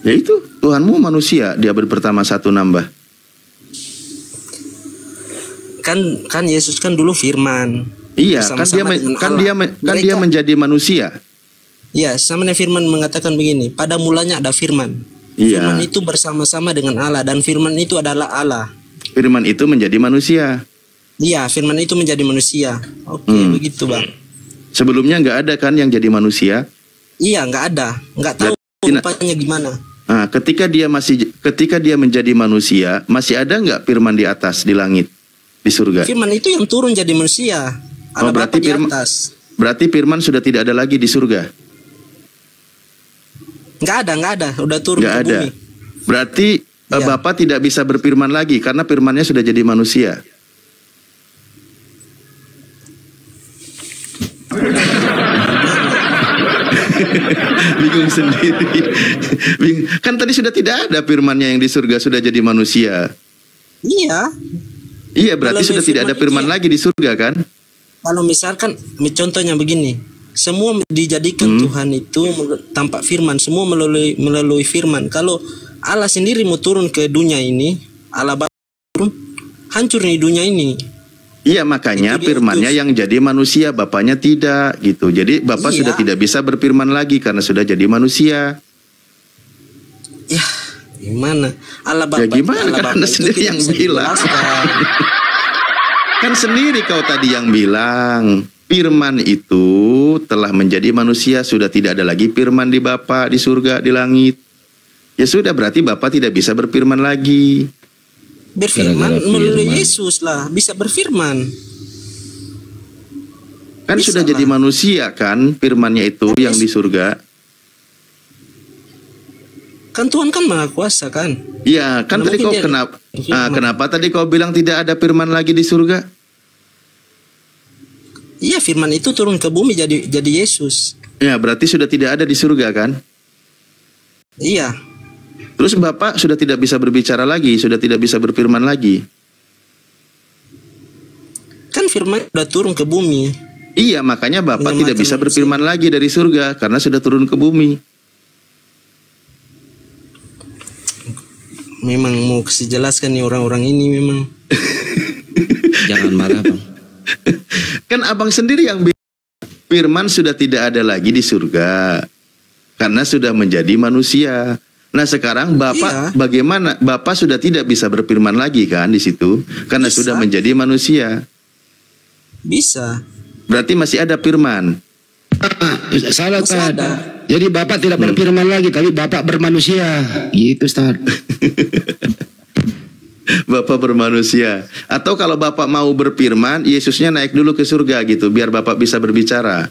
Ya itu Tuhanmu manusia di abad pertama 1 nambah. Kan Yesus kan dulu firman. Iya, kan dia menjadi manusia. Ya, sama firman mengatakan begini, pada mulanya ada firman. Iya. Firman itu bersama-sama dengan Allah dan firman itu adalah Allah. Firman itu menjadi manusia. Iya, firman itu menjadi manusia. Oke, begitu Bang. Sebelumnya nggak ada kan yang jadi manusia? Iya, nggak ada. Nggak tahu rupanya gimana. Nah, ketika dia menjadi manusia, masih ada nggak firman di atas, di langit, di surga? Firman itu yang turun jadi manusia. Oh, berarti di atas. Berarti firman sudah tidak ada lagi di surga? Nggak ada. Udah turun ke bumi. Berarti Bapa tidak bisa berfirman lagi karena firmannya sudah jadi manusia. Bingung sendiri. Kan tadi sudah tidak ada firmannya yang di surga, sudah jadi manusia. Iya, berarti sudah tidak ada firman lagi di surga kan? Kalau misalkan contohnya begini, semua dijadikan Tuhan itu tampak firman, semua melalui firman. Kalau Allah sendiri mau turun ke dunia ini, Allah turun, hancur nih dunia ini. Iya, makanya firmannya yang jadi manusia, Bapaknya tidak gitu. Jadi Bapak sudah tidak bisa berfirman lagi karena sudah jadi manusia. Ya, gimana? Allah Bapa. Ya gimana? Kan Anda sendiri yang bilang. Kan sendiri kau tadi yang bilang. Firman itu telah menjadi manusia, sudah tidak ada lagi firman di Bapa, di surga, di langit. Ya sudah, berarti Bapa tidak bisa berfirman lagi. Berfirman melalui Yesus lah, bisa berfirman. Kan bisa sudah lah. Jadi manusia kan, firmannya itu kan yang di surga. Kan Tuhan kan Maha Kuasa kan. Iya, kan tadi kau kenapa tadi kau bilang tidak ada firman lagi di surga? Iya, firman itu turun ke bumi jadi Yesus. Ya, berarti sudah tidak ada di surga kan? Iya. Terus Bapak sudah tidak bisa berbicara lagi, sudah tidak bisa berfirman lagi. Kan firman sudah turun ke bumi. Iya, makanya Bapak tidak bisa berfirman lagi dari surga karena sudah turun ke bumi. Memang mau kasih jelaskan nih orang-orang ini memang. Jangan marah Bang. Kan Abang sendiri yang bilang firman sudah tidak ada lagi di surga karena sudah menjadi manusia. Nah sekarang Bapak bagaimana? Bapak sudah tidak bisa berfirman lagi kan di situ karena sudah menjadi manusia. Bisa. Berarti masih ada firman. Salah Ustaz. Jadi Bapak tidak berfirman lagi, tapi Bapak bermanusia. Gitu Ustaz. Bapak bermanusia. Atau kalau Bapak mau berfirman, Yesusnya naik dulu ke surga gitu, biar Bapak bisa berbicara.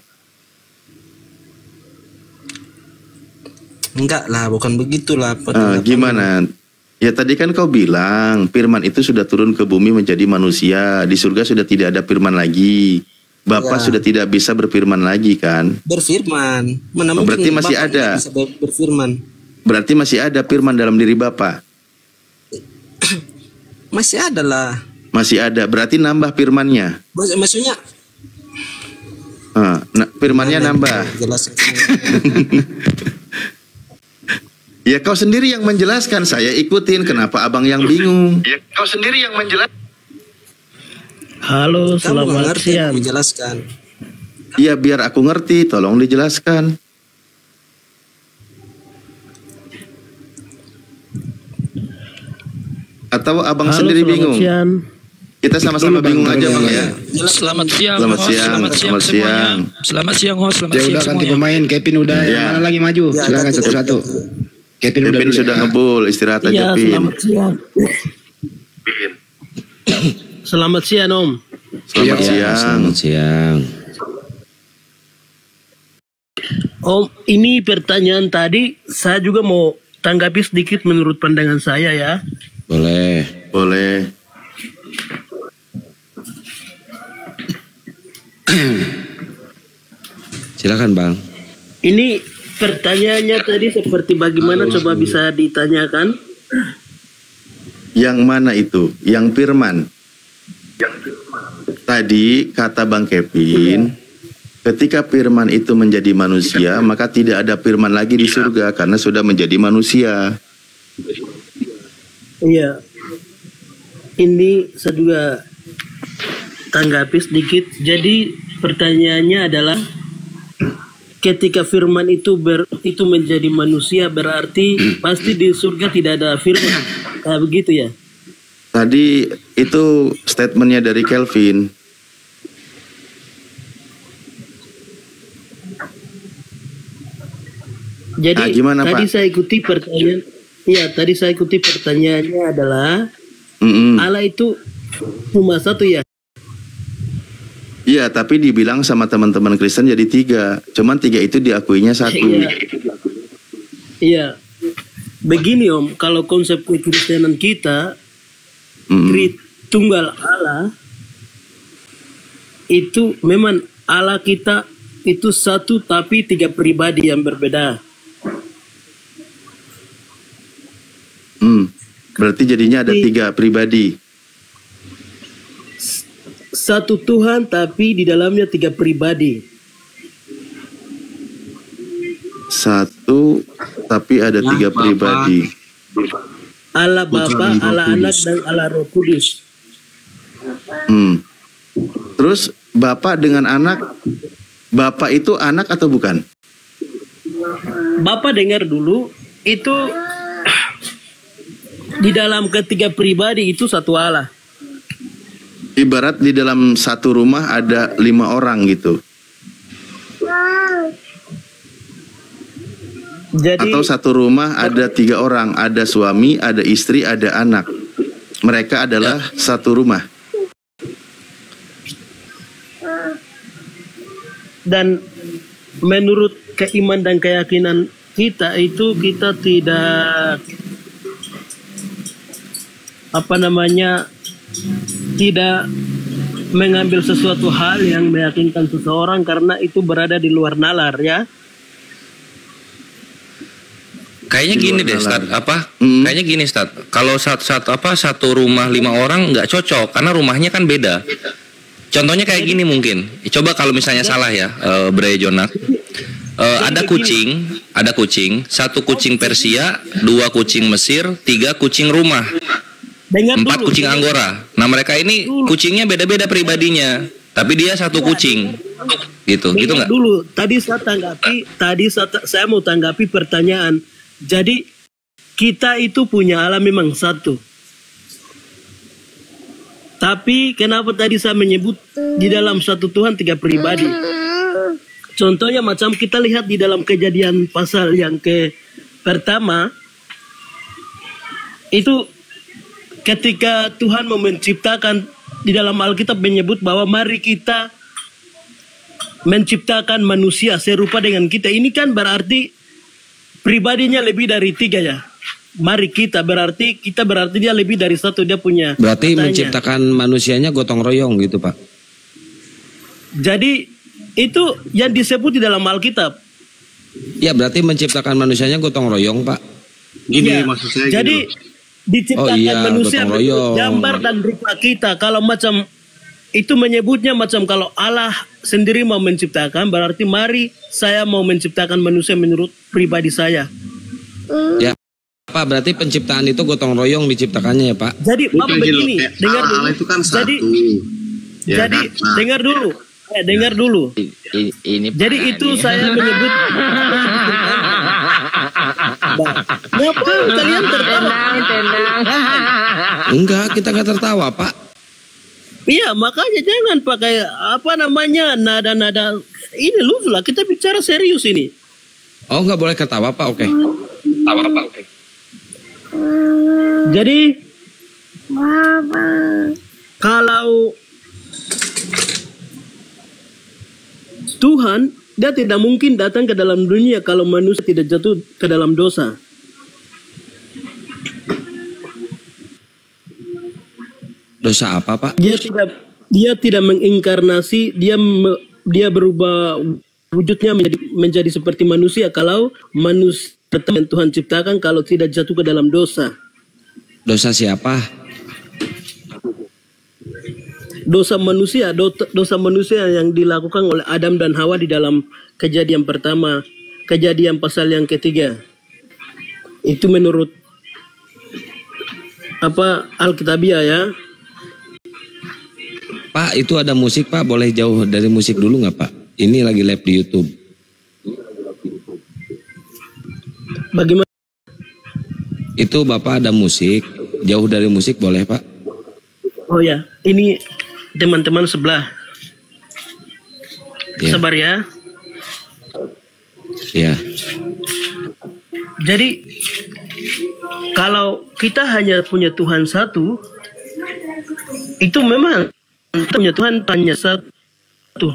Enggak lah, bukan begitulah. Gimana? Ya tadi kan kau bilang, firman itu sudah turun ke bumi menjadi manusia. Di surga sudah tidak ada firman lagi. Bapak sudah tidak bisa berfirman lagi kan? Berfirman. Berarti masih ada. Bisa berfirman. Berarti masih ada firman dalam diri Bapak. Masih ada lah. Masih ada. Berarti nambah firmannya. Maksudnya? Firmannya nambah. Ya kau sendiri yang menjelaskan. Saya ikutin. Kenapa abang yang bingung? Ya kau sendiri yang menjelaskan. Halo, selamat siang. Jelaskan. Iya, biar aku ngerti, tolong dijelaskan. Atau abang sendiri bingung? Siang. Kita sama-sama bingung aja bang ya. Selamat siang. Selamat siang. Selamat siang. Selamat siang host. Selamat siang udah ganti pemain. Kevin udah mana lagi maju? Silakan satu-satu. Kevin sudah ngebul, istirahat aja Pin. Selamat siang. Selamat siang Om. Selamat siang. Selamat siang. Om, ini pertanyaan tadi saya juga mau tanggapi sedikit menurut pandangan saya ya. Boleh. Boleh. Silakan Bang. Ini pertanyaannya tadi seperti bagaimana coba bisa ditanyakan? Yang mana itu? Yang firman. Tadi kata Bang Kevin, Ketika firman itu menjadi manusia, maka tidak ada firman lagi di surga karena sudah menjadi manusia. Iya. Ini saya juga tanggapi sedikit. Jadi pertanyaannya adalah ketika firman itu menjadi manusia, berarti pasti di surga tidak ada firman. Kayak begitu ya? Tadi itu statementnya dari Kelvin. Jadi gimana, tadi Pak? saya ikuti pertanyaan. Iya, tadi saya ikuti pertanyaannya adalah Allah itu cuma satu ya? Iya, tapi dibilang sama teman-teman Kristen jadi 3. Cuman 3 itu diakuinya 1. Iya. Begini Om, kalau konsep kekristenan kita, Tritunggal Allah itu memang Allah kita itu satu tapi 3 pribadi yang berbeda. Berarti jadinya ada 3 pribadi. Satu Tuhan tapi di dalamnya 3 pribadi. Satu tapi ada 3 pribadi. Allah Bapa, Allah Anak, dan Allah Roh Kudus. Terus Bapak dengan anak, Bapak itu anak atau bukan? Bapak dengar dulu, itu di dalam ketiga pribadi itu satu Allah. Ibarat di dalam satu rumah ada 5 orang gitu. Jadi, atau satu rumah ada 3 orang, ada suami, ada istri, ada anak. Mereka adalah satu rumah. Dan menurut keiman dan keyakinan kita itu kita tidak tidak mengambil sesuatu hal yang meyakinkan seseorang karena itu berada di luar nalar ya. Kayaknya gini deh, Stad, kayaknya gini, Stad. Kalau satu rumah 5 orang nggak cocok karena rumahnya kan beda. Contohnya kayak gini mungkin. Coba kalau misalnya salah ya, Bre Jonak. Ada kucing, 1 kucing Persia, 2 kucing Mesir, 3 kucing rumah. 4 kucing Anggora. Nah mereka ini kucingnya beda-beda pribadinya, tapi dia satu kucing, gitu nggak? Dulu tadi saya mau tanggapi pertanyaan. Jadi kita itu punya Allah memang satu. Tapi kenapa tadi saya menyebut di dalam satu Tuhan 3 pribadi? Contohnya macam kita lihat di dalam Kejadian pasal yang pertama itu. Ketika Tuhan mau menciptakan, di dalam Alkitab menyebut bahwa mari kita menciptakan manusia serupa dengan kita. Ini kan berarti pribadinya lebih dari 3 ya. Mari kita berarti dia lebih dari 1, dia punya. Berarti katanya. Menciptakan manusianya gotong royong gitu Pak. Jadi itu yang disebut di dalam Alkitab. Ya berarti menciptakan manusianya gotong royong Pak. Gini ya, maksud saya jadi gitu. Diciptakan manusia gambar dan rupa kita. Kalau macam itu menyebutnya macam kalau Allah sendiri mau menciptakan, berarti mari saya mau menciptakan manusia menurut pribadi saya. Ya Pak, berarti penciptaan itu gotong royong diciptakannya ya Pak. Jadi Bapak begini, dengar dulu. Allah itu kan satu. Jadi dengar dulu. Dengar dulu. Ini jadi itu saya menyebut. Ngapain kalian tertawa? Tenang. Enggak, kita nggak tertawa Pak. Iya, makanya jangan pakai nada-nada ini lucu lah. Kita bicara serius ini. Oh, nggak boleh ketawa Pak, oke. Tawa Pak, oke. Jadi kalau Tuhan, dia tidak mungkin datang ke dalam dunia kalau manusia tidak jatuh ke dalam dosa. Dosa apa Pak? Dia tidak menginkarnasi, dia berubah wujudnya menjadi seperti manusia kalau manusia yang Tuhan ciptakan kalau tidak jatuh ke dalam dosa. Dosa siapa? dosa manusia yang dilakukan oleh Adam dan Hawa di dalam Kejadian pertama, Kejadian pasal yang ketiga. Itu menurut Alkitabiah ya. Pak, itu ada musik Pak, boleh jauh dari musik dulu nggak Pak? Ini lagi live di YouTube. Bagaimana? Itu Bapak ada musik, jauh dari musik boleh Pak? Oh ya, ini teman-teman sebelah. Ya. Sabar ya. Ya. Jadi kalau kita hanya punya Tuhan satu, itu memang kita punya Tuhan hanya satu.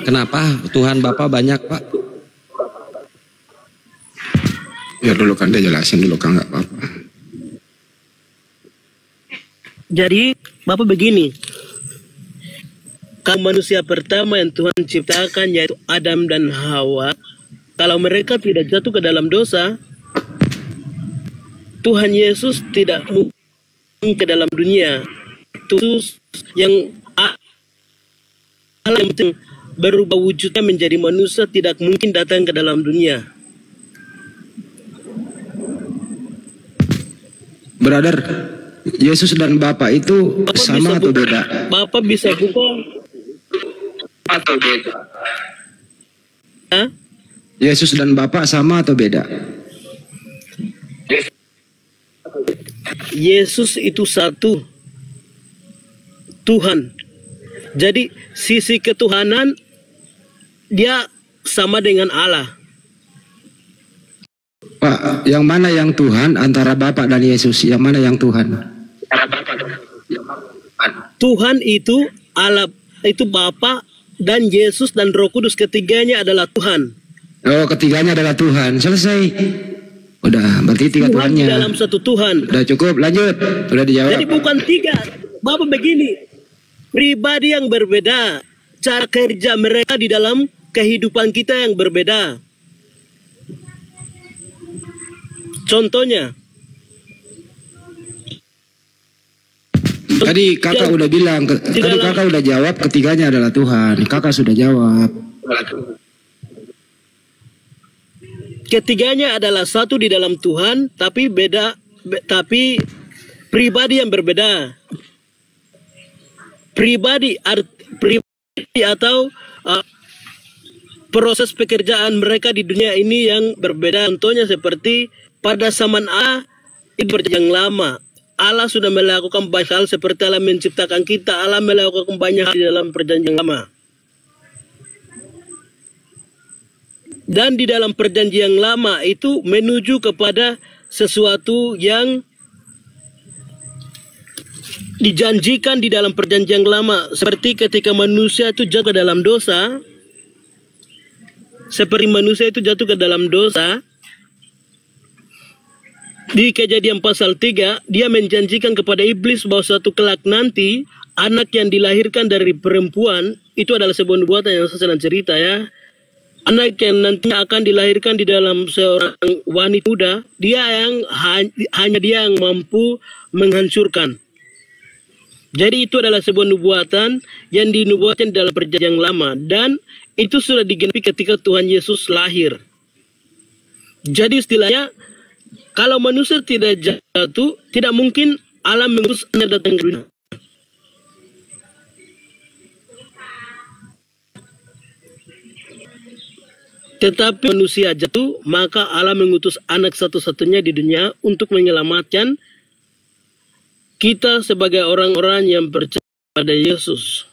Kenapa Tuhan Bapak banyak Pak? Ya dulu kan dia jelasin dulu kan nggak apa-apa. Jadi Bapak begini, kalau manusia pertama yang Tuhan ciptakan yaitu Adam dan Hawa, kalau mereka tidak jatuh ke dalam dosa, Tuhan Yesus tidak mungkin ke dalam dunia. Yesus yang Allah yang berubah wujudnya menjadi manusia tidak mungkin datang ke dalam dunia. Brother, Yesus dan Bapa itu sama atau beda? Bapak bisa buka Atau beda? Hah? Yesus dan Bapa sama atau beda? Yesus itu satu Tuhan. Jadi sisi ketuhanan dia sama dengan Allah. Pak, yang mana yang Tuhan antara Bapa dan Yesus? Yang mana yang Tuhan? Tuhan itu Allah, itu Bapa dan Yesus dan Roh Kudus, ketiganya adalah Tuhan. Oh, ketiganya adalah Tuhan. Selesai. Udah, berarti tiga Tuhan di Tuhannya. dalam satu Tuhan. Udah cukup, lanjut. Udah dijawab. Jadi bukan tiga. Bapak begini, pribadi yang berbeda, cara kerja mereka di dalam kehidupan kita yang berbeda. Contohnya, Tadi kakak udah bilang, tadi kakak udah jawab ketiganya adalah Tuhan. Kakak sudah jawab. ketiganya adalah satu di dalam Tuhan, tapi tapi pribadi yang berbeda. Pribadi atau proses pekerjaan mereka di dunia ini yang berbeda. Contohnya seperti pada zaman Allah itu perjanjian lama, Allah sudah melakukan banyak hal seperti Allah menciptakan kita. Allah melakukan banyak hal di dalam perjanjian lama. Dan di dalam perjanjian lama itu menuju kepada sesuatu yang dijanjikan di dalam perjanjian lama. Seperti ketika manusia itu jatuh ke dalam dosa. Seperti manusia itu jatuh ke dalam dosa. Di Kejadian pasal 3, dia menjanjikan kepada iblis bahwa suatu kelak nanti anak yang dilahirkan dari perempuan itu adalah sebuah nubuatan yang saya sedang cerita ya. Anak yang nantinya akan dilahirkan di dalam seorang wanita muda, dia yang hanya dia yang mampu menghancurkan. Jadi itu adalah sebuah nubuatan yang dinubuatkan dalam perjanjian lama, dan itu sudah digenapi ketika Tuhan Yesus lahir. Jadi istilahnya, kalau manusia tidak jatuh, tidak mungkin Allah mengutus anak datang ke dunia. Tetapi manusia jatuh, maka Allah mengutus anak satu-satunya di dunia untuk menyelamatkan kita sebagai orang-orang yang percaya pada Yesus.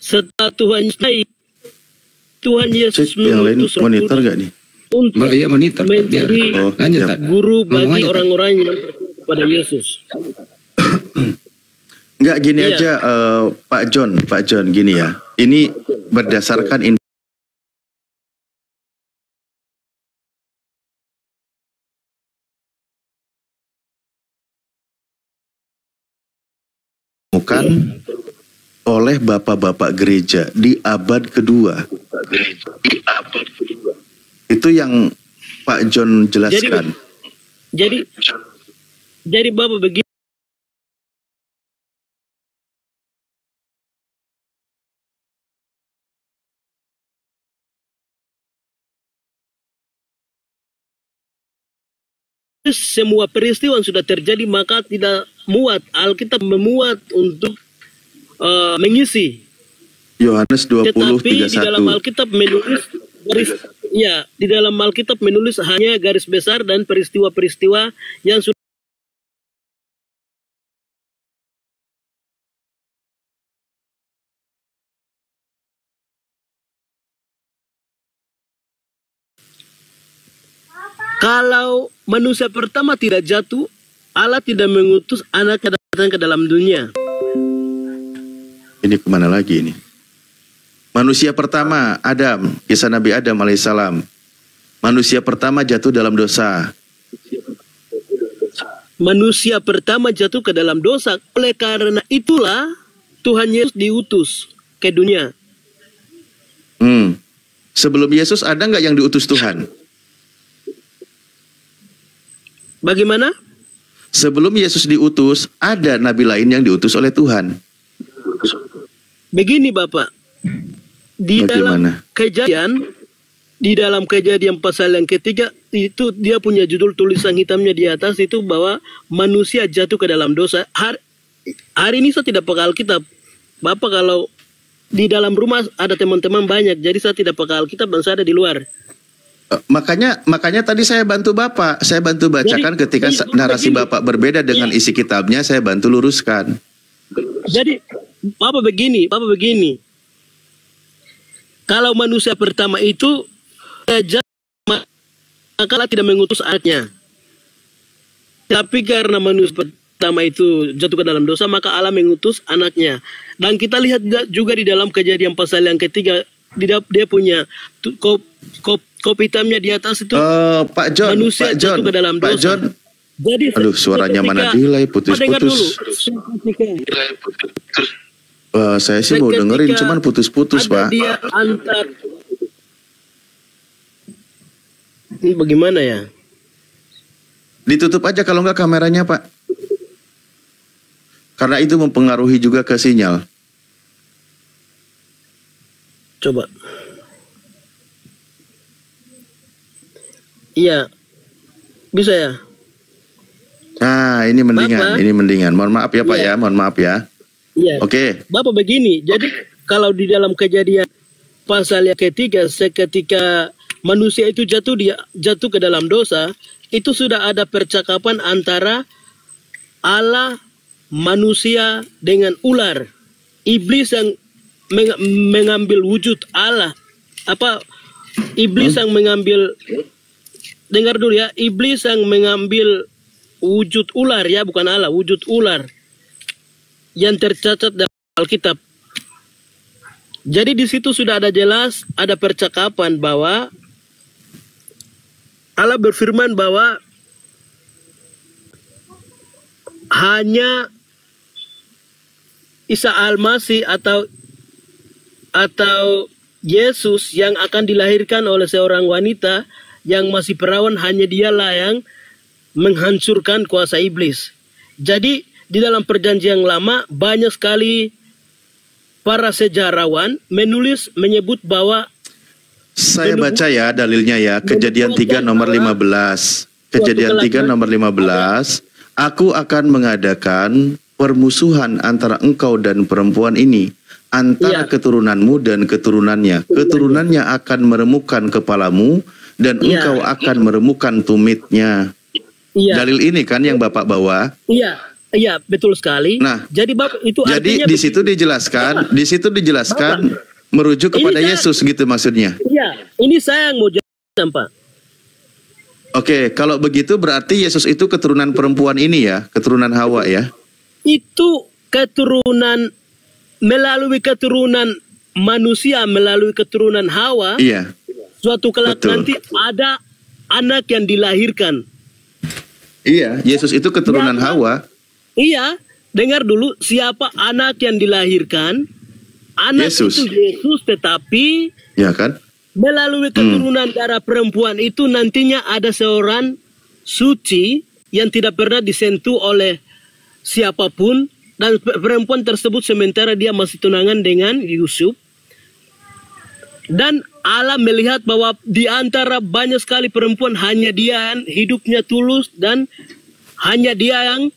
Setelah Tuhan Yesus mengutus monitor gak nih? untuk menjadi guru bagi orang-orang yang percaya pada Yesus. Enggak, gini aja Pak John gini ya. Ini berdasarkan oleh bapak-bapak gereja di abad kedua. Itu yang Pak John jelaskan. Jadi Bapak begini. semua peristiwa yang sudah terjadi, maka tidak muat. Alkitab memuat untuk mengisi. Yohanes 20, Tetapi di 31. dalam Alkitab menulis di dalam Alkitab menulis hanya garis besar dan peristiwa-peristiwa yang sudah. Kalau manusia pertama tidak jatuh, Allah tidak mengutus anaknya datang ke dalam dunia. Ini kemana lagi ini? Manusia pertama, Adam, kisah Nabi Adam alaihissalam. Manusia pertama jatuh dalam dosa. Manusia pertama jatuh ke dalam dosa. Oleh karena itulah Tuhan Yesus diutus ke dunia. Sebelum Yesus ada nggak yang diutus Tuhan? Bagaimana? Sebelum Yesus diutus, ada nabi lain yang diutus oleh Tuhan. Begini Bapak, di Bagaimana? dalam kejadian pasal yang ketiga itu dia punya judul tulisan hitamnya di atas itu bahwa manusia jatuh ke dalam dosa. Hari ini saya tidak pakai Alkitab. Bapak kalau di dalam rumah ada teman-teman banyak, jadi saya tidak pakai Alkitab dan saya ada di luar. Makanya tadi saya bantu Bapak, saya bantu bacakan ketika narasi Bapak berbeda dengan isi kitabnya, saya bantu luruskan. Jadi Bapak begini. Kalau manusia pertama itu maka Allah tidak mengutus anaknya. Tapi karena manusia pertama itu jatuh ke dalam dosa, maka Allah mengutus anaknya. Dan kita lihat juga di dalam kejadian pasal yang ketiga, dia punya kopi hitamnya di aatas itu. Pak John, manusia jatuh ke dalam dosa. Pak John. Jadi, aduh, suaranya mana delay, putus-putus. Saya sih mau dengerin, cuman putus-putus, Pak. Dia ini bagaimana ya? Ditutup aja kalau nggak kameranya, Pak. Karena itu mempengaruhi juga ke sinyal. Coba. Iya. Bisa ya? Nah, ini mendingan, Bapak, Mohon maaf ya, Pak ya, mohon maaf ya. Iya. Oke. Bapak begini, jadi kalau di dalam kejadian pasal yang ketiga, seketika manusia itu jatuh ke dalam dosa, itu sudah ada percakapan antara Allah, manusia dengan ular. Iblis yang mengambil wujud Allah. Iblis yang mengambil, dengar dulu ya, iblis yang mengambil wujud ular ya, bukan Allah, wujud ular yang tercatat dalam Alkitab. Jadi di situ sudah ada jelas, ada percakapan bahwa Allah berfirman bahwa hanya Isa Al-Masih atau Yesus yang akan dilahirkan oleh seorang wanita yang masih perawan, hanya dialah yang menghancurkan kuasa iblis. Jadi di dalam perjanjian lama banyak sekali para sejarawan menyebut bahwa saya baca ya dalilnya ya, Kejadian 3 nomor 15. Kejadian 3 nomor 15. Aku akan mengadakan permusuhan antara engkau dan perempuan ini, antara keturunanmu dan keturunannya. Keturunannya akan meremukkan kepalamu dan engkau akan meremukkan tumitnya. Dalil ini kan yang Bapak bawa? Iya, betul sekali. Nah, jadi Bapak itu jadi di situ dijelaskan, merujuk kepada Yesus gitu maksudnya. Iya, ini saya yang mau jawab, Pak. Oke, kalau begitu berarti Yesus itu keturunan perempuan ini ya, keturunan Hawa ya? Itu keturunan, melalui keturunan manusia, melalui keturunan Hawa. Iya. Suatu kelak nanti ada anak yang dilahirkan. Iya, Yesus itu keturunan Hawa. Iya, dengar dulu, siapa anak yang dilahirkan? Anak Yesus. itu Yesus, tetapi ya kan? Melalui keturunan darah perempuan itu nantinya ada seorang suci yang tidak pernah disentuh oleh siapapun, dan perempuan tersebut sementara dia masih tunangan dengan Yusuf. Dan Allah melihat bahwa di antara banyak sekali perempuan hanya dia yang hidupnya tulus dan hanya dia yang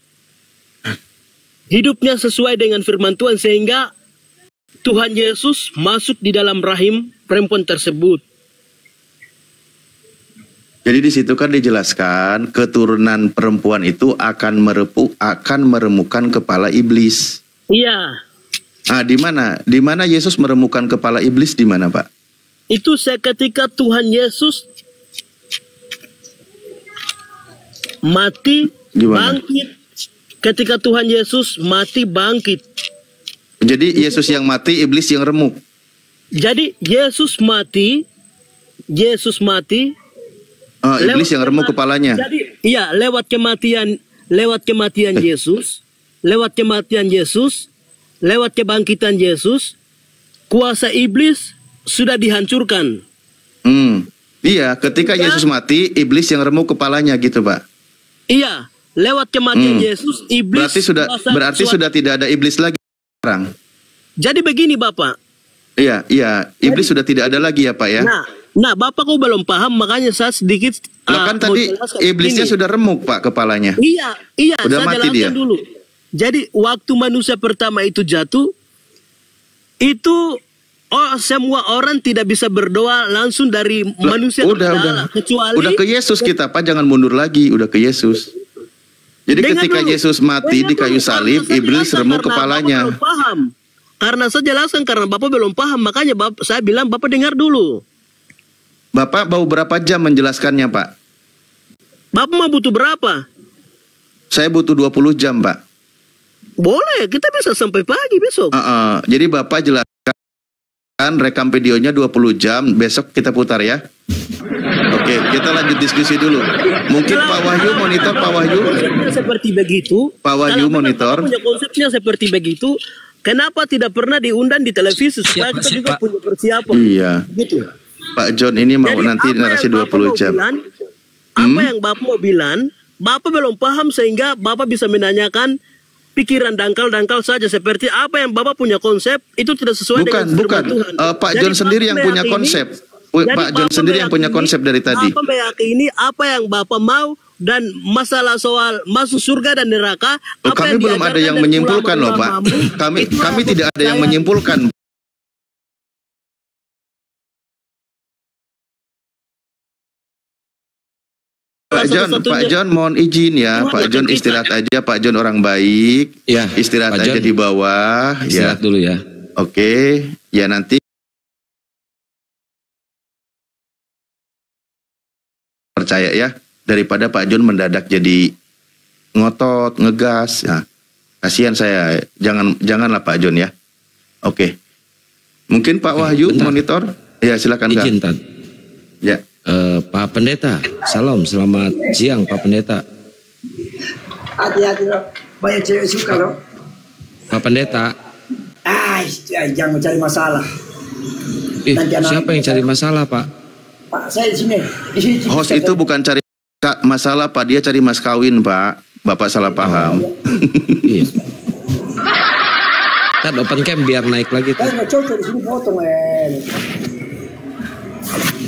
hidupnya sesuai dengan firman Tuhan, sehingga Tuhan Yesus masuk di dalam rahim perempuan tersebut. Jadi di situ kan dijelaskan keturunan perempuan itu akan meremukkan kepala iblis. Iya. Ah, di mana? Di mana Yesus meremukkan kepala iblis, di mana, Pak? Itu ketika Tuhan Yesus mati, bangkit. Ketika Tuhan Yesus mati, bangkit. Jadi Yesus yang mati, iblis yang remuk. Jadi Yesus mati, iblis yang remuk kepalanya. Jadi iya, lewat kematian Yesus, lewat kebangkitan Yesus, kuasa iblis sudah dihancurkan. Iya, ketika Yesus mati, iblis yang remuk kepalanya gitu, Pak. Iya, lewat kematian Yesus, iblis berarti sudah tidak ada iblis lagi sekarang. Jadi begini, Bapak. Iya, iblis sudah tidak ada lagi ya, Pak ya. Nah, Bapak kok belum paham, makanya saya sedikit kan tadi iblisnya sudah remuk, Pak, kepalanya. Iya, udah saya mati jelaskan dia. dulu. Jadi waktu manusia pertama itu jatuh, itu semua orang tidak bisa berdoa langsung dari manusia ke Allah, kecuali udah ke Yesus kita, Pak, jangan mundur lagi, udah ke Yesus. Jadi ketika Yesus mati di kayu salib, iblis remuk kepalanya. Bapak belum paham. Karena saya jelaskan, karena Bapak belum paham, makanya saya bilang Bapak dengar dulu. Bapak mau berapa jam menjelaskannya, Pak? Bapak mau butuh berapa? Saya butuh 20 jam, Pak. Boleh, kita bisa sampai pagi besok. Jadi Bapak jelaskan rekam videonya 20 jam, besok kita putar ya. Oke, kita lanjut diskusi dulu. Mungkin Pak Wahyu monitor, Pak Wahyu. Seperti begitu. Pak Wahyu monitor. Punya konsepnya seperti begitu. Kenapa tidak pernah diundang di televisi supaya kita juga punya persiapan? Iya. Gitu. Pak John ini mau nanti narasi 20 jam. Apa yang Bapak mau bilang, Bapak belum paham sehingga Bapak bisa menanyakan pikiran dangkal-dangkal saja, seperti apa yang Bapak punya konsep itu tidak sesuai dengan firman Tuhan. Pak John sendiri yang punya konsep. Pak John sendiri yang punya konsep dari tadi. Bapak meyakini apa yang Bapak mau, dan masalah soal masuk surga dan neraka, kami belum ada yang menyimpulkan loh, Pak. Kami tidak ada yang menyimpulkan. Pak John mohon izin ya, Pak John istirahat aja, Pak John orang baik. Ya, istirahat aja di bawah. Istirahat dulu ya. Oke, ya nanti percaya ya, daripada Pak John mendadak jadi ngotot, ngegas. Nah, kasihan saya. Janganlah Pak John ya. Oke. Mungkin Pak Wahyu monitor. Ya, silakan. Izin, Tan. Ya. Pak Pendeta, salam, selamat siang Pak Pendeta. Hati-hati loh, banyak cewek suka loh. Pak Pendeta. Jangan cari masalah. Siapa yang cari masalah, Pak? Pak, saya di sini. Host itu bukan cari masalah, Pak. Dia cari mas kawin, Pak. Bapak salah paham. Iya. Kan open cam biar naik lagi. Saya nggak cocok di sini foto, men.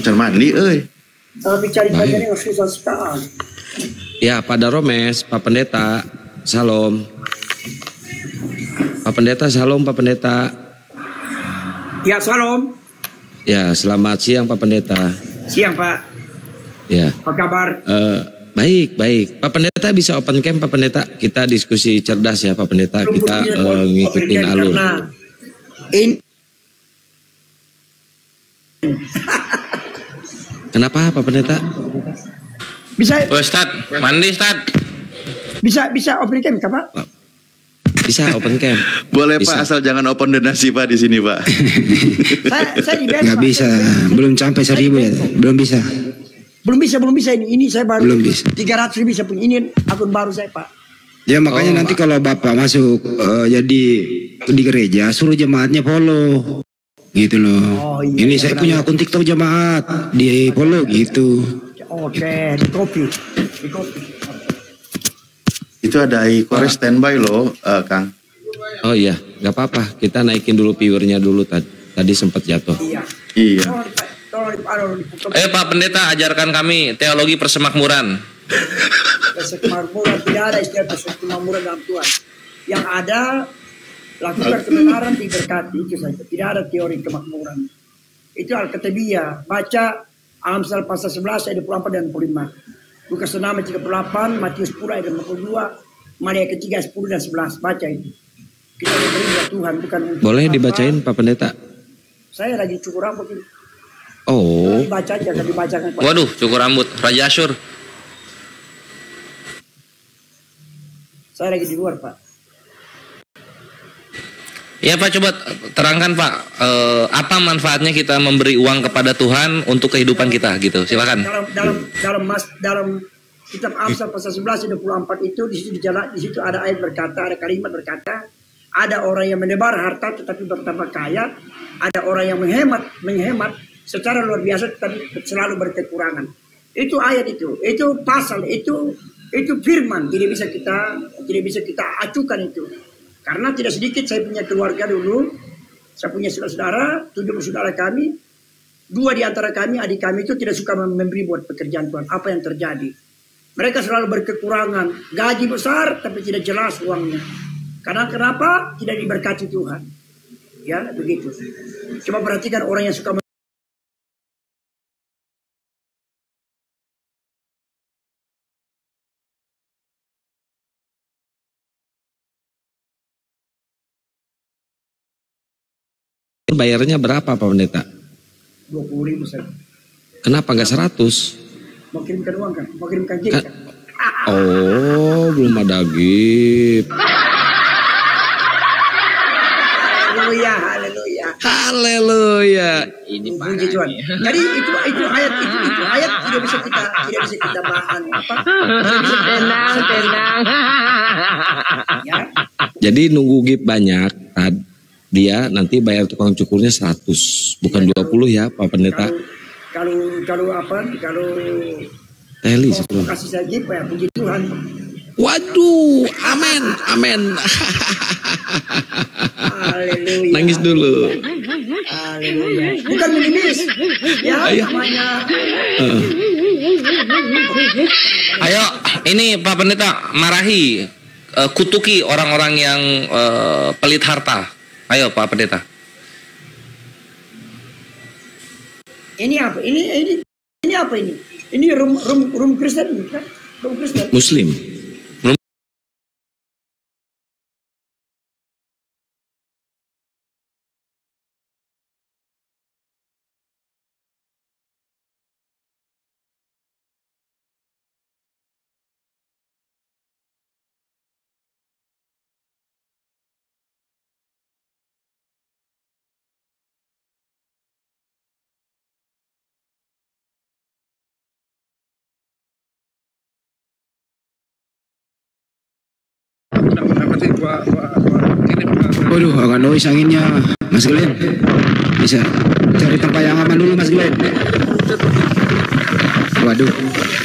Cari mandi, Tapi cari pacarnya nggak susah sekali. Ya, Pak Daromes, Pak Pendeta, salam. Pak Pendeta, salam Pak Pendeta. Ya, salam. Ya, selamat siang Pak Pendeta. Siang, Pak. Ya. Apa kabar? Baik. Pak Pendeta bisa open cam, Pak Pendeta. Kita diskusi cerdas ya Pak Pendeta. Kita ngikutin alur. Kenapa Pak Pendeta? Bisa. Ustad, mandi Ustad. Bisa open cam, Pak? Bisa open cam. Boleh bisa. Pak, asal jangan open donasi Pak di sini Pak. saya di nggak bisa, belum sampai 1.000 ya, belum bisa. Belum bisa ini saya baru. Belum bisa. 300 bisa pun ini akun baru saya, Pak. Ya makanya nanti kalau Bapak masuk jadi di gereja, suruh jemaatnya follow. Gitu loh. Iya, ini saya punya akun TikTok jemaat, di follow gitu. Oke, di copy. Itu ada Ikore standby loh, Kang. Oh iya, nggak apa-apa. Kita naikin dulu viewernya dulu tadi sempat jatuh. Iya. Iya. Tolong Ayo Pak Pendeta, ajarkan kami teologi persemakmuran. Persemakmuran, tidak ada istilah persemakmuran dalam Tuhan. Yang ada, lakukan kebenaran diberkati, itu saja. Tidak ada teori kemakmuran. Itu Alkitabiah. Baca Amsal pasal 11 ayat 24 dan 25. Lukas 6 ayat 38, Matius 10 ayat 52, Maria ketiga 10 dan 11. Baca itu. Kita diberi buat Tuhan, bukan untuk Boleh apa. dibacain Pak Pendeta? Saya lagi cukur rambut ini. Oh. Dibaca aja, kan dibacakan. Waduh, cukur rambut. Raja Asyur. Saya lagi di luar, Pak. Ya Pak, coba terangkan Pak, apa manfaatnya kita memberi uang kepada Tuhan untuk kehidupan kita gitu. Silakan. Dalam kitab Amsal pasal 11 ayat 24 itu di situ ada ayat berkata, ada kalimat berkata, ada orang yang menebar harta tetapi bertambah kaya, ada orang yang menghemat secara luar biasa tetapi selalu berkekurangan. Itu ayat itu pasal itu firman, tidak bisa kita acukan itu. Karena tidak sedikit saya punya keluarga dulu, saya punya saudara, 7 saudara kami, 2 di antara kami, adik kami itu tidak suka memberi buat pekerjaan Tuhan. Apa yang terjadi? Mereka selalu berkekurangan, gaji besar tapi tidak jelas uangnya. Karena kenapa? Tidak diberkati Tuhan. Ya, begitu. Coba perhatikan orang yang suka Bayarnya berapa Pak Pendeta? 20.000 saja. Kenapa nggak 100? Mau kirimkan uang kan? Mau kirimkan gift kan? Oh, belum ada gift. Haleluya, haleluya. Haleluya. Ini Puji Tuhan. Jadi itu ayat tidak bisa kita bahan apa? Tenang. Ya. Jadi nunggu gift banyak, dia nanti bayar tukang cukurnya 100, bukan 20 ya Pak Pendeta. Kalau Teli mau kasih saya gift ya, puji Tuhan. Waduh, amin. Haleluya. Nangis dulu. Haleluya. Bukan menangis. Ya, namanya. Ayo, ini Pak Pendeta marahi, kutuki orang-orang yang pelit harta. Ayo Pak Pendeta. Ini apa? Ini apa ini? Ini rum Kristen kan? Rum Kristen. Muslim. Waduh, agak noise anginnya, Mas Glenn. Bisa cari tempat yang aman dulu, Mas Glenn. Waduh,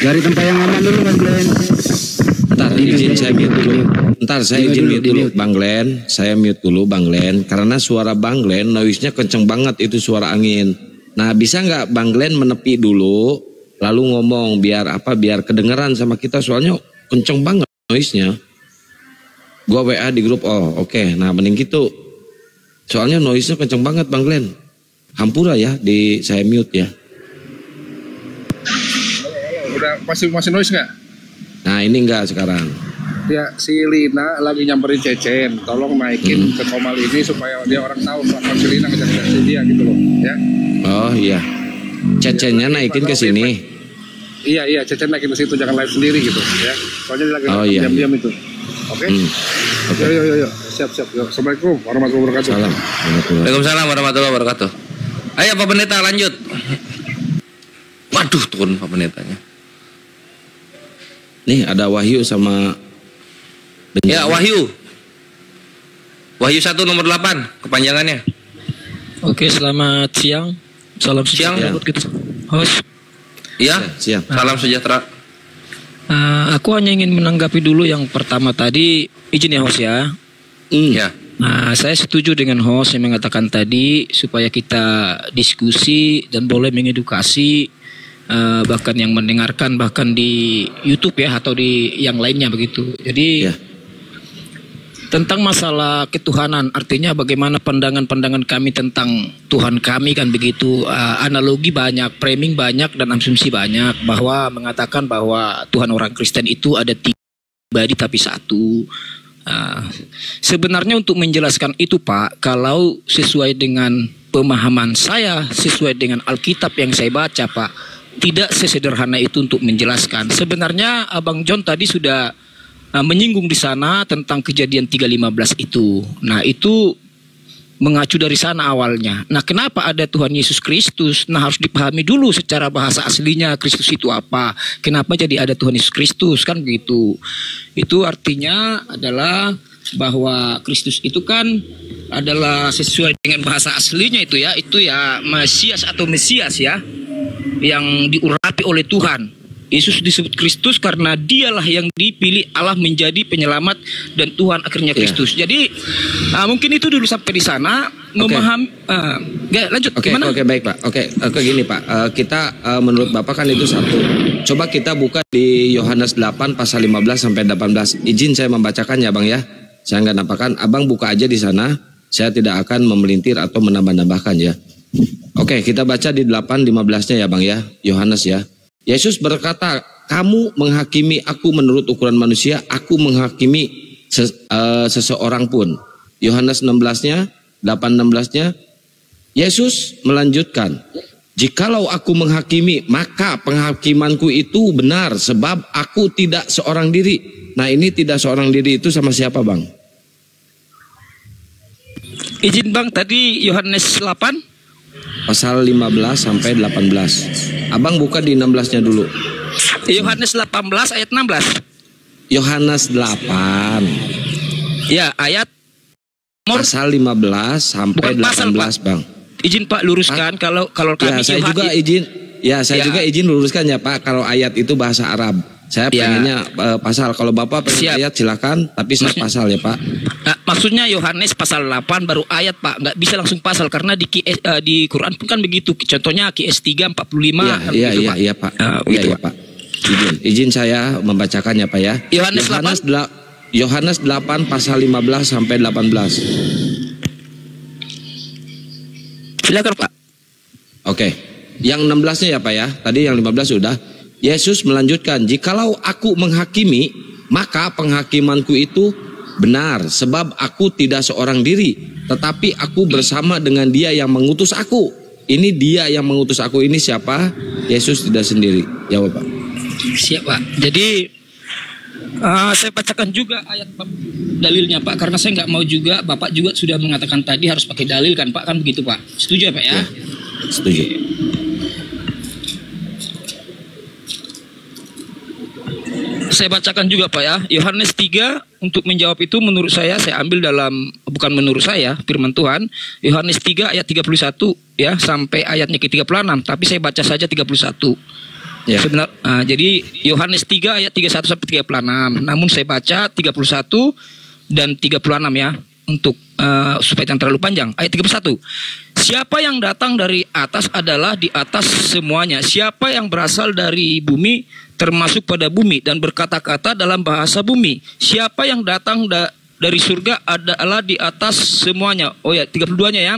cari tempat yang aman dulu, Mas Glenn. Ntar izin saya mute dulu. Ntar saya izin mute dulu, Bang Glenn. Saya mute dulu, Bang Glenn. Karena suara Bang Glenn noise-nya kenceng banget, itu suara angin. Nah, bisa nggak Bang Glenn menepi dulu, lalu ngomong biar kedengeran sama kita, soalnya kenceng banget noise-nya. Gua WA di grup, oke. Nah, mending gitu. Soalnya noise-nya kenceng banget Bang Glenn. Hampura ya, saya mute ya. Udah masih noise nggak? Nah, ini enggak sekarang. Ya, si Lina lagi nyamperin Cecen. Tolong naikin ke Komal ini supaya dia orang tahu kalau si Lina ngejar-ngejar dia gitu loh, ya. Oh iya. Cecennya naikin ke sini. Iya, Cecen naikin ke situ, jangan live sendiri gitu, ya. Soalnya dia lagi diam-diam itu. Oke? Yuk. Siap. Yuk. Assalamualaikum warahmatullahi wabarakatuh. Waalaikumsalam warahmatullahi wabarakatuh. Ayo Pak Pendeta lanjut. Waduh, turun Pak Pendetanya. Nih ada Wahyu sama Benjamin. Ya, Wahyu 1 nomor 8 kepanjangannya. Oke, selamat siang. Salam sejahtera buat kita. Host. Iya, siang. Salam sejahtera. Aku hanya ingin menanggapi dulu yang pertama tadi, izin ya host ya. Ya. Nah, saya setuju dengan host yang mengatakan tadi supaya kita diskusi dan boleh mengedukasi bahkan yang mendengarkan bahkan di YouTube ya atau di yang lainnya begitu. Jadi tentang masalah ketuhanan, artinya bagaimana pandangan-pandangan kami tentang Tuhan kami kan begitu. Analogi banyak, framing banyak dan asumsi banyak bahwa mengatakan bahwa Tuhan orang Kristen itu ada 3 pribadi tapi 1. Sebenarnya untuk menjelaskan itu Pak, kalau sesuai dengan pemahaman saya, sesuai dengan Alkitab yang saya baca Pak, tidak sesederhana itu untuk menjelaskan. Sebenarnya Abang John tadi sudah menyinggung di sana tentang kejadian 3:15 itu. Nah itu mengacu dari sana awalnya. Nah kenapa ada Tuhan Yesus Kristus? Nah harus dipahami dulu secara bahasa aslinya Kristus itu apa. Kenapa jadi ada Tuhan Yesus Kristus kan begitu. Itu artinya adalah bahwa Kristus itu kan adalah sesuai dengan bahasa aslinya itu ya Mesias atau Mesias ya, yang diurapi oleh Tuhan. Yesus disebut Kristus karena dialah yang dipilih Allah menjadi penyelamat dan Tuhan akhirnya Kristus. Jadi mungkin itu dulu sampai di sana memahami. Lanjut. Oke, baik Pak. Oke, gini Pak. Kita menurut Bapak kan itu 1. Coba kita buka di Yohanes 8 pasal 15 sampai 18. Izin saya membacakannya Bang ya. Saya nggak nampakkan. Abang buka aja di sana. Saya tidak akan memelintir atau menambah-nambahkan ya. Oke, kita baca di 8:15-nya ya Bang ya. Yohanes ya. Yesus berkata, kamu menghakimi aku menurut ukuran manusia, aku menghakimi seseorang pun. Yohanes 16-nya, 8:16-nya, Yesus melanjutkan, jikalau aku menghakimi, maka penghakimanku itu benar, sebab aku tidak seorang diri. Nah ini tidak seorang diri itu sama siapa Bang? Izin Bang, tadi Yohanes 8? Pasal 15 sampai 18. Abang buka di 16-nya dulu. Yohanes 18 ayat 16. Yohanes 8. Ya, ayat pasal 15 sampai 18, pasal, Bang. Izin Pak luruskan kalau kami saya juga izin. Ya, saya juga izin luruskan ya Pak, kalau ayat itu bahasa Arab. Saya pengennya pasal. Kalau Bapak pengen ayat silakan, tapi saya pasal ya Pak. Nah, maksudnya Yohanes pasal 8 baru ayat Pak, nggak bisa langsung pasal karena di Quran pun kan begitu. Contohnya QS 3 45. Iya Pak. Iya Pak. Izin saya membacakannya Pak ya. Yohanes 8 pasal 15 sampai 18. Silakan Pak. Oke. Yang 16-nya ya Pak ya. Tadi yang 15 sudah. Yesus melanjutkan, jikalau aku menghakimi, maka penghakimanku itu benar, sebab aku tidak seorang diri, tetapi aku bersama dengan dia yang mengutus aku. Ini dia yang mengutus aku, ini siapa? Yesus tidak sendiri. Jawab Pak. Siap Pak. Jadi saya bacakan juga ayat dalilnya Pak, karena saya nggak mau juga, Bapak juga sudah mengatakan tadi harus pakai dalil kan Pak, kan begitu Pak. Setuju ya Pak ya? Setuju. Saya bacakan juga Pak ya. Yohanes 3 untuk menjawab itu menurut saya ambil dalam, bukan menurut saya, firman Tuhan. Yohanes 3 ayat 31 ya sampai ayatnya ke 36, tapi saya baca saja 31. Ya. Jadi Yohanes 3 ayat 31 sampai 36. Namun saya baca 31 dan 36 ya untuk supaya tidak terlalu panjang. Ayat 31. Siapa yang datang dari atas adalah di atas semuanya. Siapa yang berasal dari bumi termasuk pada bumi dan berkata-kata dalam bahasa bumi. Siapa yang datang dari surga adalah di atas semuanya. Oh ya, 32-nya ya.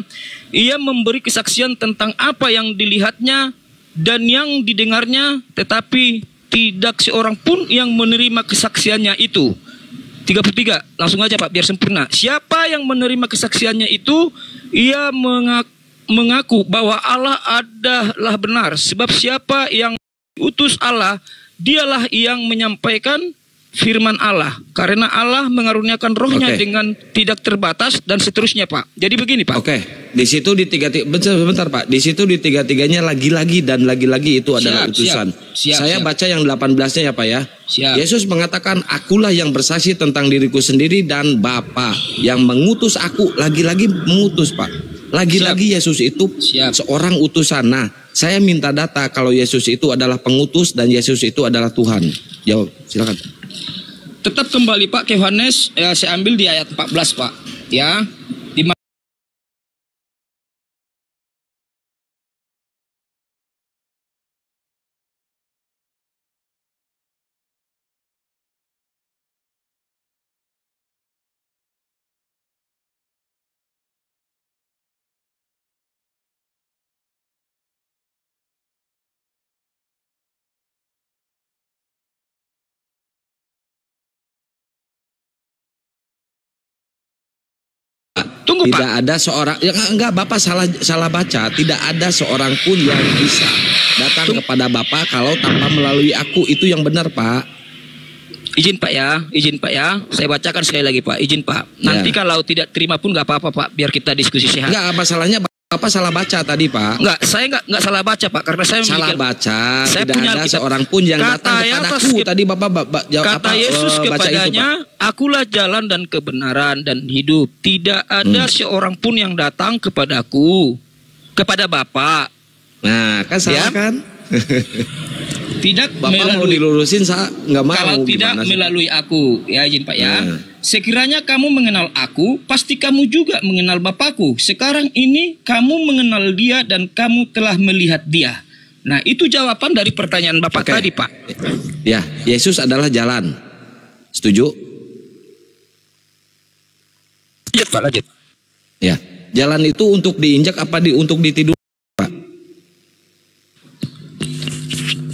Ia memberi kesaksian tentang apa yang dilihatnya dan yang didengarnya, tetapi tidak seorang pun yang menerima kesaksiannya itu. 33, langsung aja Pak biar sempurna. Siapa yang menerima kesaksiannya itu, ia mengaku bahwa Allah adalah benar. Sebab siapa yang diutus Allah, dialah yang menyampaikan firman Allah. Karena Allah mengaruniakan rohnya dengan tidak terbatas dan seterusnya Pak. Jadi begini Pak. Di situ di bentar Pak. Di situ di tiga-tiganya lagi-lagi dan lagi-lagi itu adalah utusan. Saya baca yang 18-nya ya Pak ya. Yesus mengatakan, akulah yang bersaksi tentang diriku sendiri dan Bapa yang mengutus aku. Lagi-lagi mengutus Pak. Lagi-lagi Yesus itu seorang utusan. Nah, saya minta data kalau Yesus itu adalah pengutus dan Yesus itu adalah Tuhan. Jawab, silakan. Tetap kembali Pak ke Yohanes, saya ambil di ayat 14 Pak. ya, di mana tidak ada seorang, ya enggak, Bapak salah baca. Tidak ada seorang pun yang bisa datang kepada Bapak kalau tanpa melalui aku. Itu yang benar, Pak. Izin Pak ya, saya bacakan sekali lagi Pak, izin Pak. Nanti kalau tidak terima pun nggak apa-apa Pak, biar kita diskusi sehat. Enggak, masalahnya Bapak salah baca tadi Pak. Enggak, saya enggak salah baca Pak, karena saya salah baca. Saya tidak punya ada seorang pun yang datang kepadaku. Tadi Bapak jawab kata Yesus kepadanya, akulah jalan dan kebenaran dan hidup. Tidak ada seorang pun yang datang kepadaku, kepada Bapak. Nah, kan salah kan? Tidak Bapak mau dilurusin, saya nggak mau. Kalau tidak melalui aku, ya izin Pak ya. Sekiranya kamu mengenal aku, pasti kamu juga mengenal Bapakku. Sekarang ini kamu mengenal dia dan kamu telah melihat dia. Nah, itu jawaban dari pertanyaan Bapak tadi, Pak. Ya, Yesus adalah jalan. Setuju? Lanjut, Pak, lanjut. Ya, jalan itu untuk diinjak apa untuk ditidur?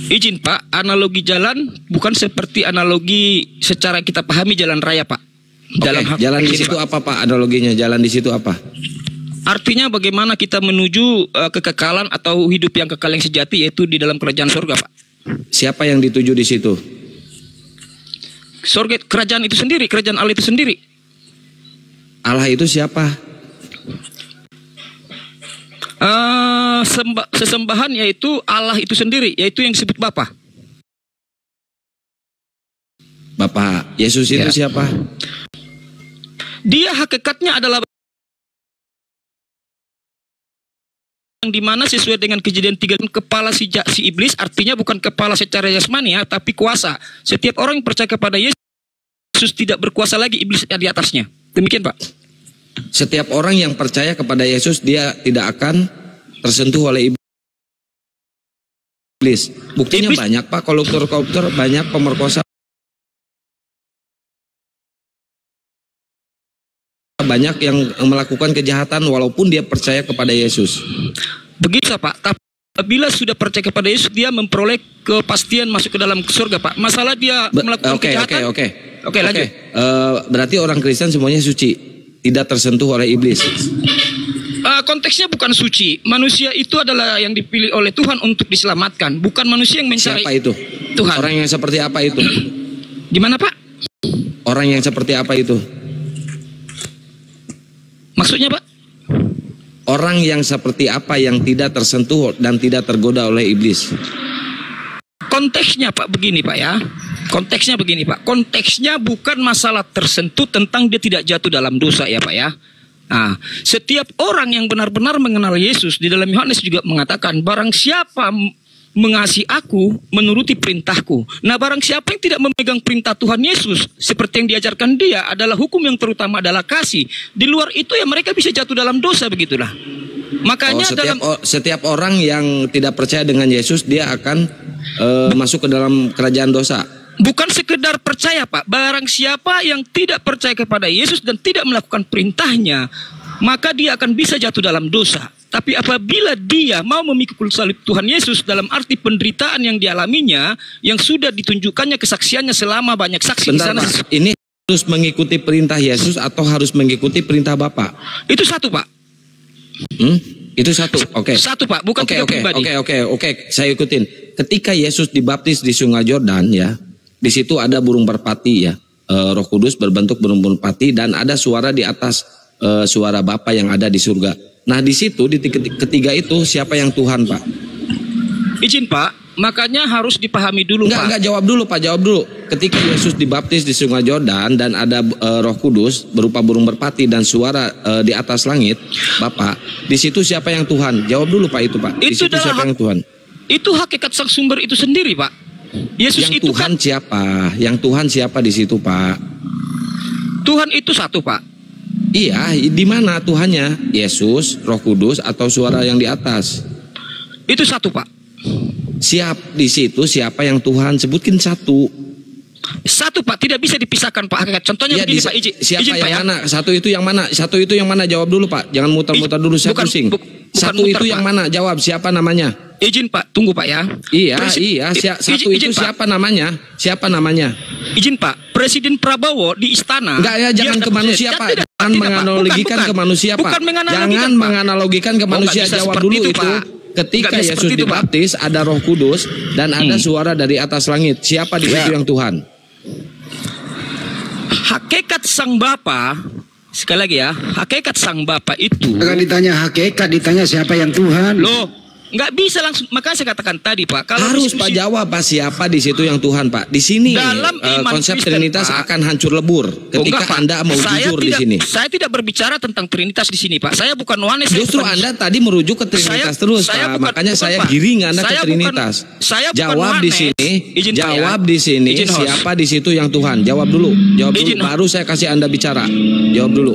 Izin Pak, analogi jalan bukan seperti analogi secara kita pahami jalan raya Pak. Jalan di situ apa Pak? Analoginya jalan di situ apa? Artinya bagaimana kita menuju kekekalan atau hidup yang kekal yang sejati, yaitu di dalam kerajaan surga Pak. Siapa yang dituju di situ? Surga, kerajaan itu sendiri, kerajaan Allah itu sendiri. Allah itu siapa? Sesembahan yaitu Allah itu sendiri, yaitu yang disebut Bapa. Bapak, Yesus itu siapa? Dia hakikatnya adalah yang dimana sesuai dengan Kejadian 3, kepala si iblis, artinya bukan kepala secara jasmani ya, tapi kuasa. Setiap orang yang percaya kepada Yesus tidak berkuasa lagi iblis di atasnya. Demikian Pak. Setiap orang yang percaya kepada Yesus, dia tidak akan tersentuh oleh iblis. Buktinya banyak Pak, koruptor banyak, pemerkosa banyak yang melakukan kejahatan walaupun dia percaya kepada Yesus. Begitu Pak. Tapi apabila sudah percaya kepada Yesus, dia memperoleh kepastian masuk ke dalam surga Pak. Masalah dia melakukan kejahatan. Oke, lanjut. Berarti orang Kristen semuanya suci, tidak tersentuh oleh iblis. Konteksnya bukan suci. Manusia itu adalah yang dipilih oleh Tuhan untuk diselamatkan, bukan manusia yang mencari. Siapa itu? Tuhan. Orang yang seperti apa itu? Gimana Pak? Orang yang seperti apa itu? Maksudnya Pak? Orang yang seperti apa yang tidak tersentuh dan tidak tergoda oleh iblis? Konteksnya Pak begini Pak ya. Konteksnya begini Pak. Konteksnya bukan masalah tersentuh tentang dia tidak jatuh dalam dosa ya Pak ya. Nah, setiap orang yang benar-benar mengenal Yesus, di dalam Yohanes juga mengatakan, barang siapa mengasihi aku, menuruti perintahku. Nah, barang siapa yang tidak memegang perintah Tuhan Yesus, seperti yang diajarkan dia, adalah hukum yang terutama adalah kasih. Di luar itu ya mereka bisa jatuh dalam dosa, begitulah. Makanya setiap orang yang tidak percaya dengan Yesus, dia akan masuk ke dalam kerajaan dosa. Bukan sekedar percaya Pak, barang siapa yang tidak percaya kepada Yesus dan tidak melakukan perintahnya, maka dia akan bisa jatuh dalam dosa. Tapi apabila dia mau memikul salib Tuhan Yesus dalam arti penderitaan yang dialaminya, yang sudah ditunjukkannya kesaksiannya selama banyak saksi di sana. Pak, ini harus mengikuti perintah Yesus atau harus mengikuti perintah Bapa? Itu satu Pak. Itu satu. Oke. Satu Pak, bukan tiga pribadi. Oke, saya ikutin. Ketika Yesus dibaptis di Sungai Yordan ya, di situ ada burung merpati ya, Roh Kudus berbentuk burung merpati dan ada suara di atas suara Bapa yang ada di surga. Nah di situ di ketiga itu siapa yang Tuhan Pak? Izin Pak, makanya harus dipahami dulu Pak. Enggak, jawab dulu Pak, jawab dulu. Ketika Yesus dibaptis di Sungai Yordan dan ada Roh Kudus berupa burung merpati dan suara di atas langit, Bapak, di situ siapa yang Tuhan? Jawab dulu Pak itu Pak. Di situ siapa yang Tuhan? Itu hakikat sang sumber itu sendiri Pak. Yesus yang itu Tuhan siapa? Yang Tuhan siapa di situ Pak? Tuhan itu satu Pak. Iya, di mana Tuhannya? Yesus, Roh Kudus, atau suara yang di atas? Itu satu, Pak. Di situ siapa yang Tuhan sebutkin satu. Satu, Pak, tidak bisa dipisahkan, Pak. Hakikat. Contohnya begini, Pak. Siapa izin, yang Pak, mana? Satu itu yang mana? Satu itu yang mana? Jawab dulu, Pak. Jangan muter-muter dulu, saya pusing. Satu muter, itu Pak. yang mana? Jawab, siapa namanya? Izin, Pak, tunggu, Pak, ya. Satu itu Pak. siapa namanya? Siapa namanya? Izin, Pak. Presiden Prabowo di istana. Enggak ya, jangan ke manusia, Pak. Jangan menganalogikan ke manusia, Pak. Jangan menganalogikan ke manusia. Jawab dulu itu. Ketika Yesus dibaptis, ada Roh Kudus dan ada suara dari atas langit. Siapa di situ yang Tuhan? Hakikat Sang Bapa, sekali lagi ya, hakikat Sang Bapa itu. Jangan ditanya hakikat, ditanya siapa yang Tuhan. Loh, nggak bisa langsung. Makanya saya katakan tadi, Pak. Kalau harus Pak jawab, Pak, siapa di situ yang Tuhan, Pak. Di sini dalam konsep Kristen, Trinitas Pak, akan hancur lebur ketika Anda mau jujur di sini. Saya tidak berbicara tentang Trinitas di sini, Pak. Saya bukan Yohanes. Justru Anda tadi merujuk ke Trinitas terus, Pak. Makanya saya giring Anda ke Trinitas. Jawab di sini. Jawab di sini. Siapa di situ yang Tuhan? Jawab dulu. Jawab dulu. Baru saya kasih Anda bicara. Jawab dulu.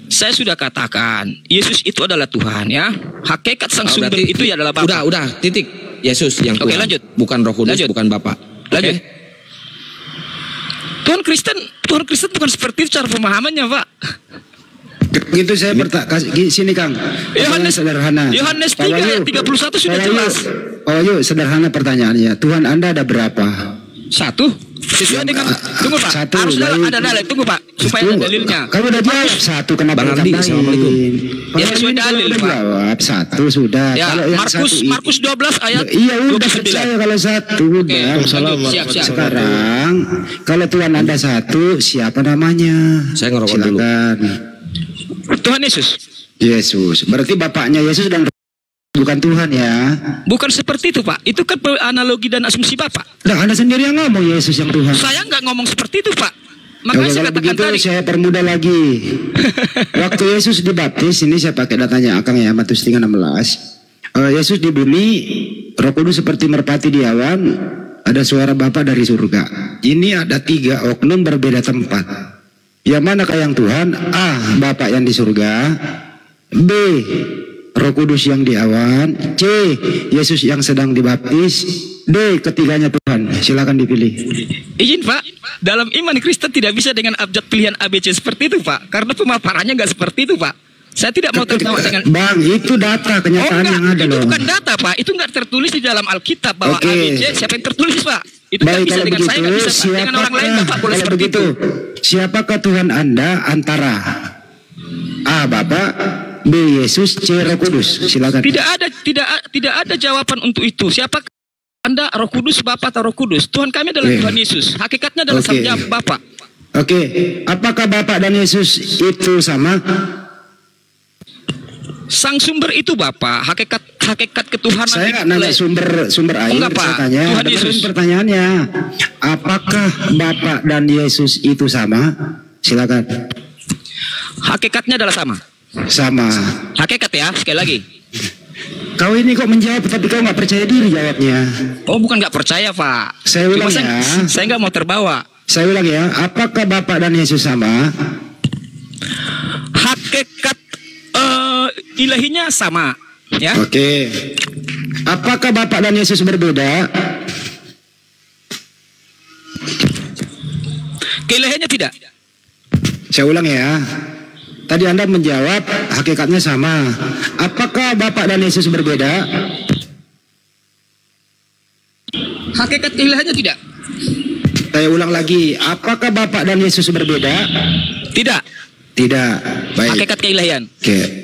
Saya sudah katakan, Yesus itu adalah Tuhan, ya. Hakikat Sang Sumber itu adalah Bapa. Udah, titik. Yesus yang Tuhan. Oke, lanjut. Bukan Roh Kudus, bukan Bapa. Lanjut. Tuhan Kristen bukan seperti itu cara pemahamannya, Pak. Gitu saya sini, Kang. Yohanes sederhana. Yohanes 3 ayat 31 sudah jelas. Sederhana pertanyaannya. Tuhan Anda ada berapa? Satu. Sesuai dengan tunggu, Pak. Satu, harus ada dalil. Tunggu, Pak, supaya ada dalilnya. Kamu udah jawab satu, kenapa Assalamualaikum. Ya sesuai dalil, Pak. Jawab satu sudah. Ya, kalau Markus 12 ayat. Iya, udah percaya kalau satu udah. Siap. Sekarang kalau Tuhan Anda satu, siapa namanya? Saya ngerokok dulu. Tuhan Yesus. Yesus. Berarti bapaknya Yesus dan bukan Tuhan, ya. Bukan seperti itu, Pak. Itu kan analogi dan asumsi Bapak. Nah, Anda sendiri yang ngomong Yesus yang Tuhan. Saya nggak ngomong seperti itu, Pak. Makanya saya katakan begitu, tadi. saya permudah lagi. Waktu Yesus dibaptis, ini saya pakai datanya Akang ya, Matius 3:16. Yesus di bumi, Roh Kudus seperti merpati di awan, ada suara Bapa dari surga. Ini ada 3 oknum berbeda tempat. Yang manakah yang Tuhan? A. Bapa yang di surga. B. Roh Kudus yang di awan. C. Yesus yang sedang dibaptis. D. Ketiganya Tuhan. Silakan dipilih. Izin, Pak. Dalam iman Kristen tidak bisa dengan abjad pilihan ABC seperti itu, Pak. Karena pemaparannya nggak seperti itu, Pak. Saya tidak mau tertawa dengan. Bang, itu data kenyataan yang ada loh. Itu bukan data, Pak. Itu nggak tertulis di dalam Alkitab bahwa ABC. Siapa yang tertulis, Pak? Itu nggak bisa dengan saya, nggak bisa dengan orang lain, Bapak boleh seperti itu. Siapakah Tuhan Anda antara A. Bapa, B. Yesus, C. Roh Kudus? Silakan. Tidak ada jawaban untuk itu. Siapa Anda, Roh Kudus, Bapa atau Roh Kudus? Tuhan kami adalah Tuhan Yesus. Hakikatnya adalah Sang Bapa. Oke. Apakah Bapa dan Yesus itu sama? Sang sumber itu Bapa. Hakikat ketuhanan. Saya nggak nanya sumber air. Enggak, Pak. Saya tanya. Tuhan Yesus. Pertanyaannya, apakah Bapa dan Yesus itu sama? Silakan. Hakikatnya adalah sama. Sama. Hakikat ya, sekali lagi. Kau ini kok menjawab tapi kau nggak percaya diri jawabnya. Oh, bukan nggak percaya, Pak. Saya ulang ya. Saya nggak mau terbawa. Saya ulang ya. Apakah Bapa dan Yesus sama? Hakikat ilahinya sama, ya. Oke. Apakah Bapa dan Yesus berbeda? Keilahiannya tidak. Saya ulang ya. Tadi Anda menjawab hakikatnya sama. Apakah Bapa dan Yesus berbeda? Hakikat keilahiannya tidak. Saya ulang lagi. Apakah Bapa dan Yesus berbeda? Tidak. Tidak. Baik. Hakikat keilahian. Oke.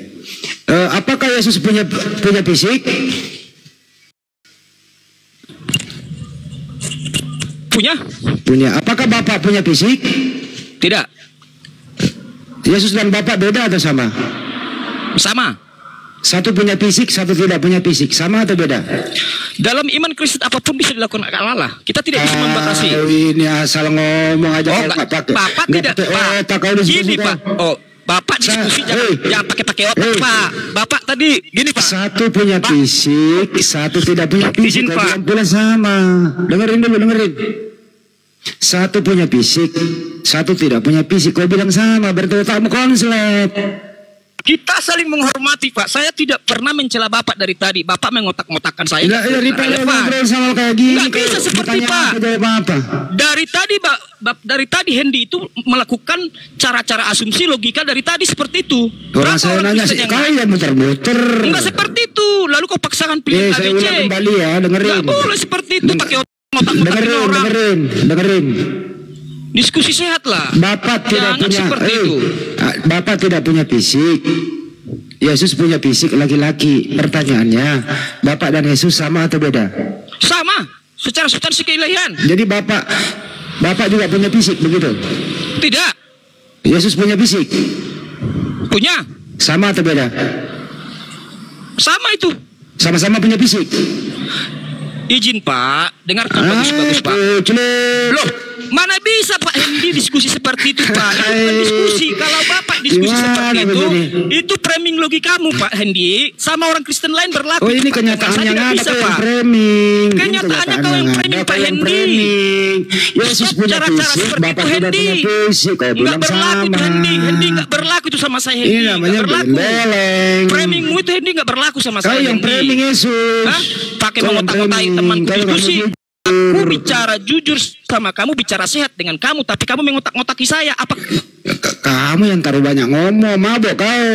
Apakah Yesus punya fisik? Punya. Punya. Apakah Bapa punya fisik? Tidak. Yesus dan Bapa beda atau sama? Sama. Satu punya fisik, satu tidak punya fisik. Sama atau beda? Dalam iman Kristen apapun bisa dilakukan Allah. Kita tidak bisa membatasi. Ini asal ngomong aja. Nggak pakai. Bapak tidak. Gini, Pak. Oh, Bapak diskusi jangan pakai otak, Pak. Bapak tadi gini, Pak. Satu punya fisik, satu tidak punya fisik. Izin, Pak. Boleh sama. Dengerin dulu, dengerin. Satu punya fisik, satu tidak punya fisik. Kau bilang sama, berarti kamu konslet. Kita saling menghormati, Pak. Saya tidak pernah mencela Bapak dari tadi. Bapak mengotak-ngotakkan saya. Daripada ngobrol sama kayak gini. Nggak bisa seperti Pak. Dari tadi Hendy itu melakukan cara-cara asumsi logika dari tadi seperti itu. Orang saya nanya sih, kau yang muter-muter. Enggak seperti itu. Lalu kau paksakan pilih ABC. Saya ulang kembali ya, dengerin. Nggak boleh seperti itu pakai otak-ngotakin orang. Dengerin. Diskusi sehat lah. Bapak tidak punya itu. Bapak tidak punya fisik. Yesus punya fisik laki-laki. Pertanyaannya, Bapak dan Yesus sama atau beda? Sama, secara substansi keilahian. Jadi Bapak juga punya fisik begitu? Tidak. Yesus punya fisik? Punya. Sama atau beda? Sama itu. Sama-sama punya fisik. Izin Pak, dengarkan bagus-bagus Pak. Loh, mana bisa Pak Hendy diskusi seperti itu Pak? Itu bukan diskusi. Kalau Bapak diskusi seperti itu framing logikamu Pak Hendy. Sama orang Kristen lain berlaku. Oh ini kenyataan yang ada yang framing. Kenyataannya kau yang framing Pak Hendy. Yesus punya fisik, Bapak tidak punya fisik. Kau bilang sama. Hendy nggak berlaku itu sama saya Hendy. Ini namanya beleng. Framingmu itu Hendy nggak berlaku sama saya. Kau yang framing Yesus. Pakai mengotak-ngotai temanku diskusi. Aku bicara jujur sama kamu, bicara sehat dengan kamu, tapi kamu mengotak-ngotaki saya. Apa? Kamu yang taruh banyak ngomong, mabok kau.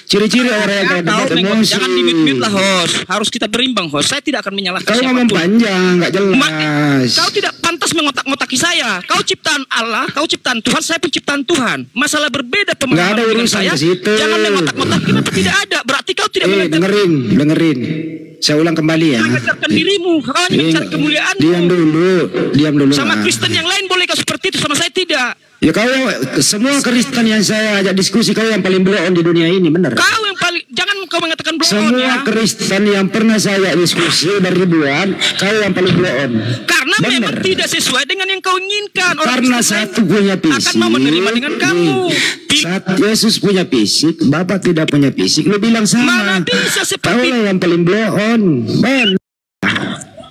Ciri-ciri orang yang tahu emosi. Jangan dimit-mit lah host. Harus kita berimbang host. Saya tidak akan menyalahkan siapapun. Kau ngomong panjang, nggak jelas. Kau tidak pantas mengotak-ngotaki saya. Kau ciptaan Allah, kau ciptaan Tuhan, saya pun ciptaan Tuhan. Masalah berbeda pemahaman dengan saya. Jangan mengotak-ngotak. Kenapa tidak ada? Berarti kau tidak boleh. Dengerin. Saya ulang kembali ya. Mengajarkan dirimu, kau hanya mencari kemuliaanmu. Diam dulu. Sama Kristen yang lain boleh kau seperti itu, sama saya tidak. Ya kau semua Kristen yang saya ajak diskusi, kau yang paling blow on di dunia ini, benar? Kau yang paling, jangan kau mengatakan blow on ya. Semua Kristen yang pernah saya diskusi dari ribuan, kau yang paling blow on. Karena memang tidak sesuai dengan yang kau inginkan. Karena satu punya fisik. Akan mau menerima dengan kamu. Yesus punya fisik, Bapak tidak punya fisik. Lu bilang sama. Mana bisa seperti kau yang paling blow on.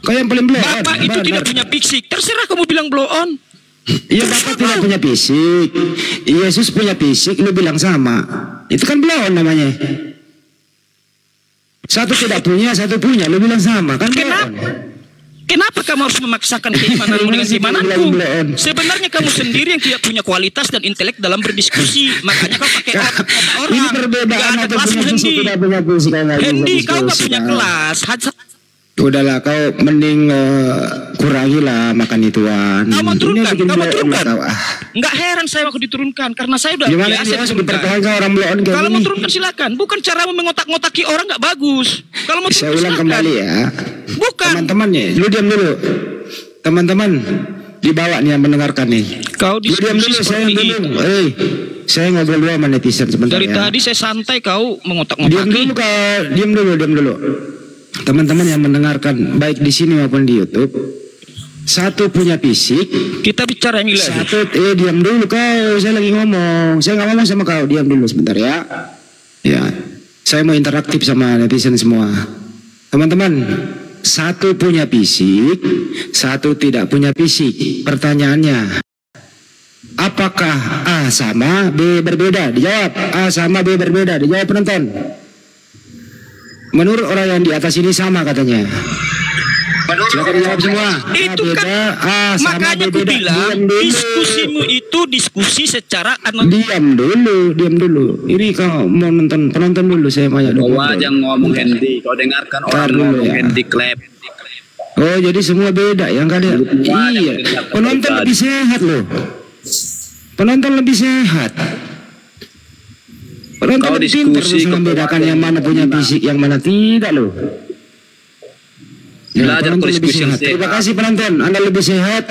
Kau yang paling blow on. Bapak itu tidak punya fisik. Terserah kamu bilang blow on. Iya, Bapak tidak punya fisik. Yesus punya fisik, lu bilang sama. Itu kan blow on namanya. Satu tidak punya, satu punya, lu bilang sama. Kan blow on. Kenapa kamu harus memaksakan keimananmu dengan keimananku? Sebenarnya kamu sendiri yang tidak punya kualitas dan intelek dalam berdiskusi. Makanya kau pakai otak orang. Ini perbedaan atau punya fisik tidak punya fisik. Hendy, kau gak punya kelas. Udahlah, kau mending kurangilah makan ituan. Kau mau turunkan? Nggak heran saya waktu diturunkan, karena saya udah biasa diturunkan. Kalau mau turunkan silakan. Bukan caramu mengotak-ngotaki orang nggak bagus. Kalau mau turunkan saya ulang kembali ya. Bukan. Teman-teman nih, lu diam dulu. Teman-teman di bawah nih yang mendengarkan nih. Kau diam dulu, saya dulu. Saya ngobrol dulu sama netizen sebentar. Dari tadi saya santai, kau mengotak-ngotaki. Diam dulu. Teman-teman yang mendengarkan baik di sini maupun di YouTube, satu punya fisik. Kita bicara yang ilahi. Satu, diam dulu kau. Saya lagi ngomong. Saya nggak ngomong sama kau. Diam dulu sebentar ya. Ya, saya mau interaktif sama netizen semua. Teman-teman, satu punya fisik, satu tidak punya fisik. Pertanyaannya, apakah A sama B berbeda? Dijawab. A sama B berbeda. Dijawab penonton. Menurut orang yang di atas ini sama katanya. Silakan dijawab semua. Itu kan makanya aku bilang diskusimu itu diskusi secara Diam dulu. Ini kau mau nonton, penonton dulu saya banyak dulu. Kau aja ngomong Hendy, kau dengarkan orang ngomong Hendy klep. Oh jadi semua beda yang kalian. Iya. Penonton lebih sehat loh. Penonton lebih sehat. Penonton lebih pintar membedakan yang mana punya fisik, yang mana tidak loh. Belajar diskusi yang sehat. Terima kasih penonton, Anda lebih sehat.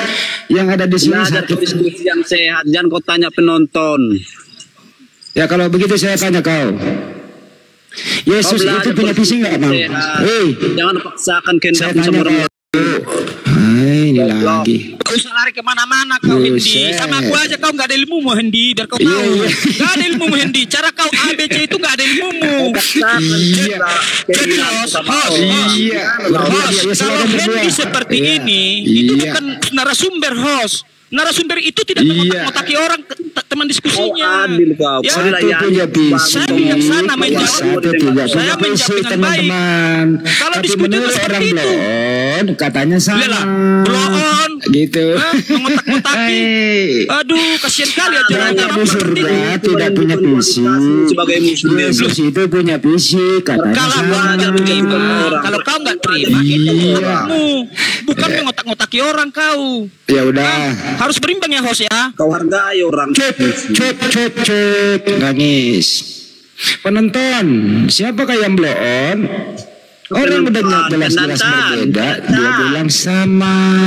Yang ada di sini belajar diskusi yang sehat, jangan kau tanya penonton. Ya kalau begitu saya tanya kau. Yesus itu punya fisik nggak, Bang? Jangan paksakan kehendak sama orang. ini lagi. Kau usah lari kemana-mana kau Hendi. Sama aku aja kau nggak ada ilmumu Hendi. Biar kau tahu. Nggak ada ilmumu Hendi. Cara kau ABC itu nggak ada ilmumu. Jadi host. Kalau Hendi seperti ini, itu bukan narasumber host. Narasumber itu tidak mengotak-otaki orang teman diskusinya. Adil kau. Ya, saya bijaksana menjawab. Saya menjawab dengan baik. Kalau diskusinya seperti itu, katanya sama. Bloon, gitu. Mengotak-otaki. Aduh, kasihan kali ajarannya. Nabi surga tidak punya fisik. Sebagai muslim, Yesus itu punya fisik. Katanya kalau kau nggak terima, kalau kau nggak terima, itu kamu bukan mengotak-otaki orang kau. Ya udah. Harus berimbang ya host ya. kau hargai orang. Cep, nangis. Penonton, siapakah yang blow on? Orang udah jelas-jelas berbeda, dia bilang sama.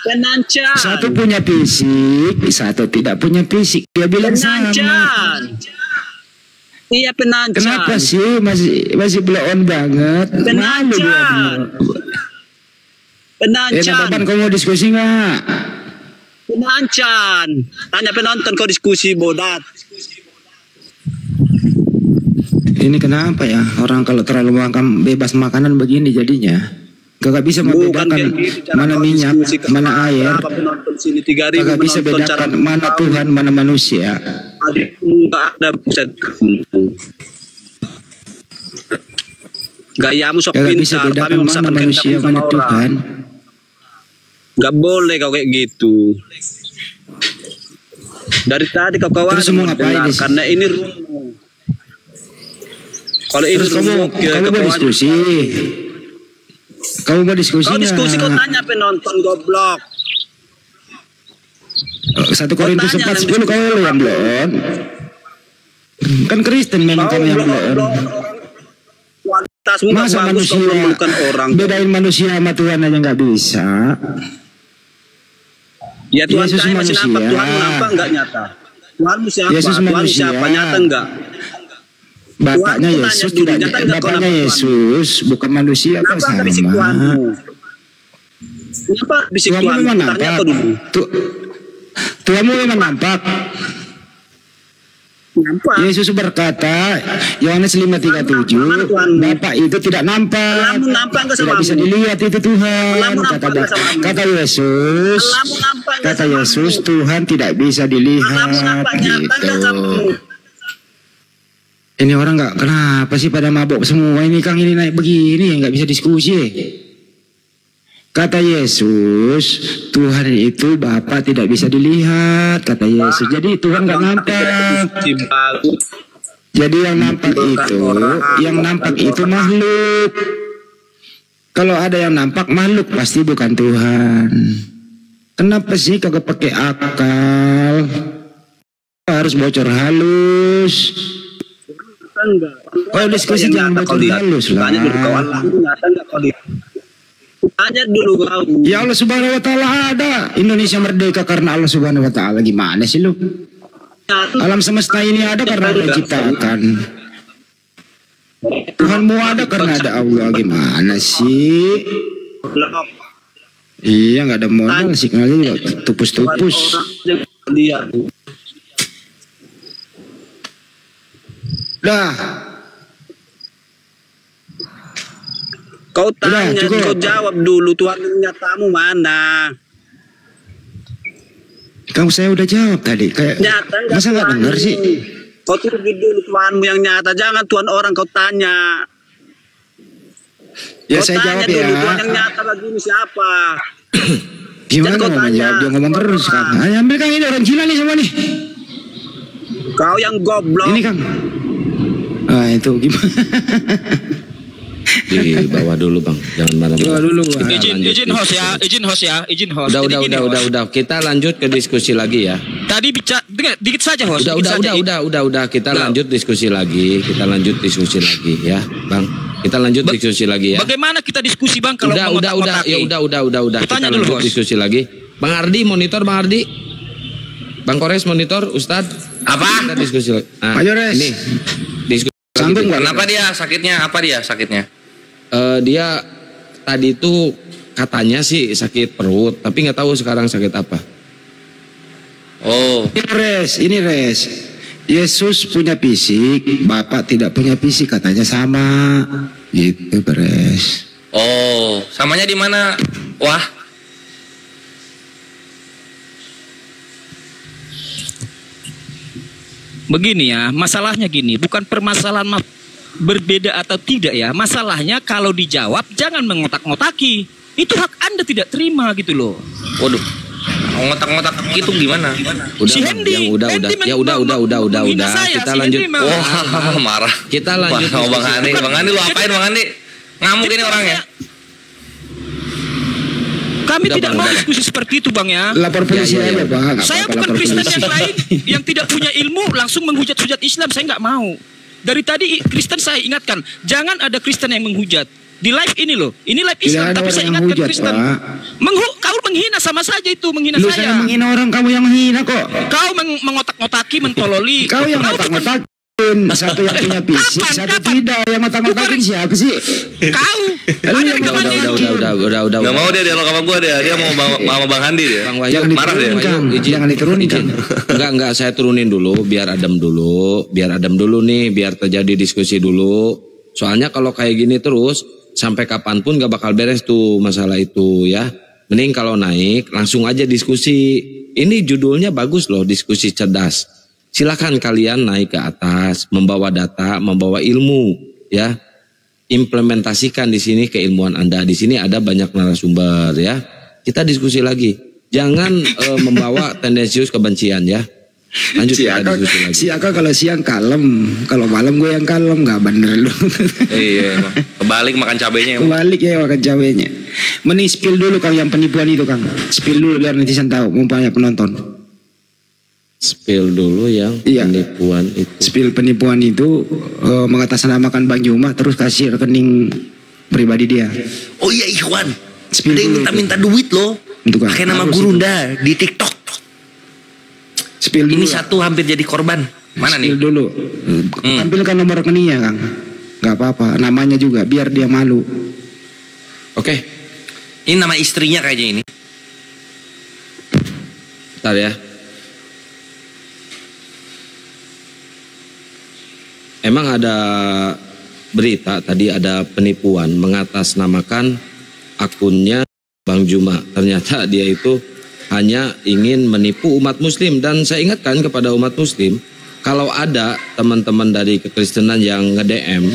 Penancan. Satu punya fisik, satu tidak punya fisik. Dia bilang sama. Iya penancan. Kenapa sih masih blow on banget? Penancan. Penonton, kau mau diskusi nggak? Penancan. Tanya penonton kau diskusi bodat. Ini kenapa ya orang kalau terlalu makan bebas makanan begini jadinya gak bisa membedakan mana minyak, mana air, gak bisa bedakan mana Tuhan, mana manusia. Nggak ada pusat. Gayamu sok pintar, kami mana manusia, mana Tuhan. Gak boleh kau kayak gitu. Dari tadi kau kawan dengar, karena ini rumo. Kalau ini rumo, kamu mau diskusi. Kamu mau diskusi? Kau diskusi, kau tanya penonton goblok. 1 Korintus 4:10 kau yang belum. Kan Kristen memang kamu yang belum. Masa manusia bedain manusia sama Tuhan aja nggak bisa. Ya Tuhan saya masih nampak, Tuhan nampak enggak nyata? Tuhanmu siapa? Yesus Tuhan siapa? Nyata enggak? Bapaknya Yesus tidak, bapaknya Yesus bukan manusia apa sama? Kenapa bisik Tuhan? Tanya apa dulu? Tuhanmu memang nampak. Yesus berkata, Yohanes 5:37, Bapak itu tidak nampak, tidak bisa dilihat itu Tuhan. Kata Yesus, Tuhan tidak bisa dilihat. Gitu. Ini orang nggak kenapa sih pada mabok semua ini Kang, ini naik begini nggak bisa diskusi. Kata Yesus, Tuhan itu Bapa tidak bisa dilihat, kata Yesus. Jadi Tuhan nggak nampak. Jadi yang nampak itu makhluk. Kalau ada yang nampak makhluk pasti bukan Tuhan. Kenapa sih kagak pakai akal? Harus bocor halus. Oh diskusi jangan bocor halus lah. Tanya dulu kau. Ya Allah Subhanahu wa taala ada. Indonesia merdeka karena Allah Subhanahu wa taala. Gimana sih lu? Alam semesta ini ada karena Allah ciptakan. Tuhanmu ada karena ada Allah. Gimana sih? Iya nggak ada modal, signalnya juga tupus-tupus. Dah. Kau tanya, kau jawab dulu, Tuhan nyatamu mana? Kamu saya udah jawab tadi. Kayak nyata, masa nggak dengar sih? Kau tunjuk dulu Tuhanmu yang nyata, jangan Tuhan orang kau tanya. Ya kau saya jawab dulu, ya. Tuhan yang nyata begini siapa? Gimana mau menjawab? Dia ngomong terus Kang. Ayo ambil Kang, ini orang gila nih semua nih. Kau yang goblok. Ini Kang. Ah itu gimana? Di bawah dulu Bang, jangan marah-marah. Dulu. Izin host ya. Udah. Kita lanjut ke diskusi lagi ya. Tadi bicara dikit saja host. Udah. Kita lanjut diskusi lagi. Ya, Bang. Kita lanjut diskusi lagi ya. Bagaimana kita diskusi Bang kalau udah. Kita lanjut diskusi lagi. Bang Ardi monitor Bang Ardi. Bang Kores monitor Ustadz. Apa? Kita diskusi lagi. Nah, Pak Yores. Ini diskusi. Kenapa dia sakitnya? Apa dia sakitnya? Dia tadi tuh katanya sih sakit perut, tapi nggak tahu sekarang sakit apa. Oh. Ini res. Yesus punya fisik, Bapak tidak punya fisik, katanya sama. Gitu, beres. Oh, samanya di mana? Wah. Begini ya, masalahnya gini, bukan permasalahan berbeda atau tidak ya. Masalahnya kalau dijawab jangan mengotak-ngotaki. Itu hak Anda tidak terima gitu loh. Waduh. Ngotak-ngotak itu gimana? Udah, si Hendy, udah. Kita lanjut. Wah, marah. Kita lanjut. Wah, Bang Andi, lu apain Bang Andi? Ngamuk ini orangnya. Kami tidak mau diskusi seperti itu Bang ya. Lapor polisi aja Bang. Saya bukan Kristen yang lain yang tidak punya ilmu langsung menghujat-hujat Islam, saya nggak mau. Dari tadi Kristen saya ingatkan, jangan ada Kristen yang menghujat. Di live ini loh, ini live Islam, tapi saya ingatkan hujat, Kristen. Kau menghina sama saja itu, menghina lu saya. Saya menghina orang, kamu yang menghina kok. Kau mengotak-ngotaki, mentololi. Kau yang ngotak-ngotak. Satu yang punya fisik, satu tidak. Yang ngotak-ngotakin siapa sih? Kau. Udah. Gak mau dia dialog sama gue dia mau sama Bang Handi dia. Bang Wahyu, marah dia. Jangan diturunin kan. Enggak, saya turunin dulu, biar adem dulu nih, biar terjadi diskusi dulu. Soalnya kalau kayak gini terus, sampai kapanpun gak bakal beres tuh masalah itu ya. Mending kalau naik, langsung aja diskusi. Ini judulnya bagus loh, diskusi cerdas. Silakan kalian naik ke atas, membawa data, membawa ilmu, ya. Implementasikan di sini keilmuan Anda. Di sini ada banyak narasumber, ya. Kita diskusi lagi. Jangan membawa tendensius kebencian, ya. Lanjut kita diskusi lagi. Si Aka kalau siang kalem, kalau malam gue yang kalem, nggak bener lu. Iya, emang. Kebalik makan cabenya. Kebalik ya makan cabenya. Mending spill dulu Kang yang penipuan itu Kang. Spill dulu biar netizen tahu, mumpanya penonton. Spill dulu yang penipuan itu. Spill penipuan itu mengatasnamakan Bang Juma terus kasih rekening pribadi dia. Oh iya Ikhwan. Spill ada yang minta duit loh. Pakai nama Gurunda di TikTok. Spill dulu. Ini satu hampir jadi korban. Mana spill nih? Dulu. Tampilkan nomor rekeningnya Kang. Gak apa-apa. Namanya juga biar dia malu. Oke. Ini nama istrinya kayaknya ini. Bentar ya. Emang ada berita tadi ada penipuan mengatasnamakan akunnya Bang Juma. Ternyata dia itu hanya ingin menipu umat muslim. Dan saya ingatkan kepada umat muslim, kalau ada teman-teman dari kekristenan yang nge-DM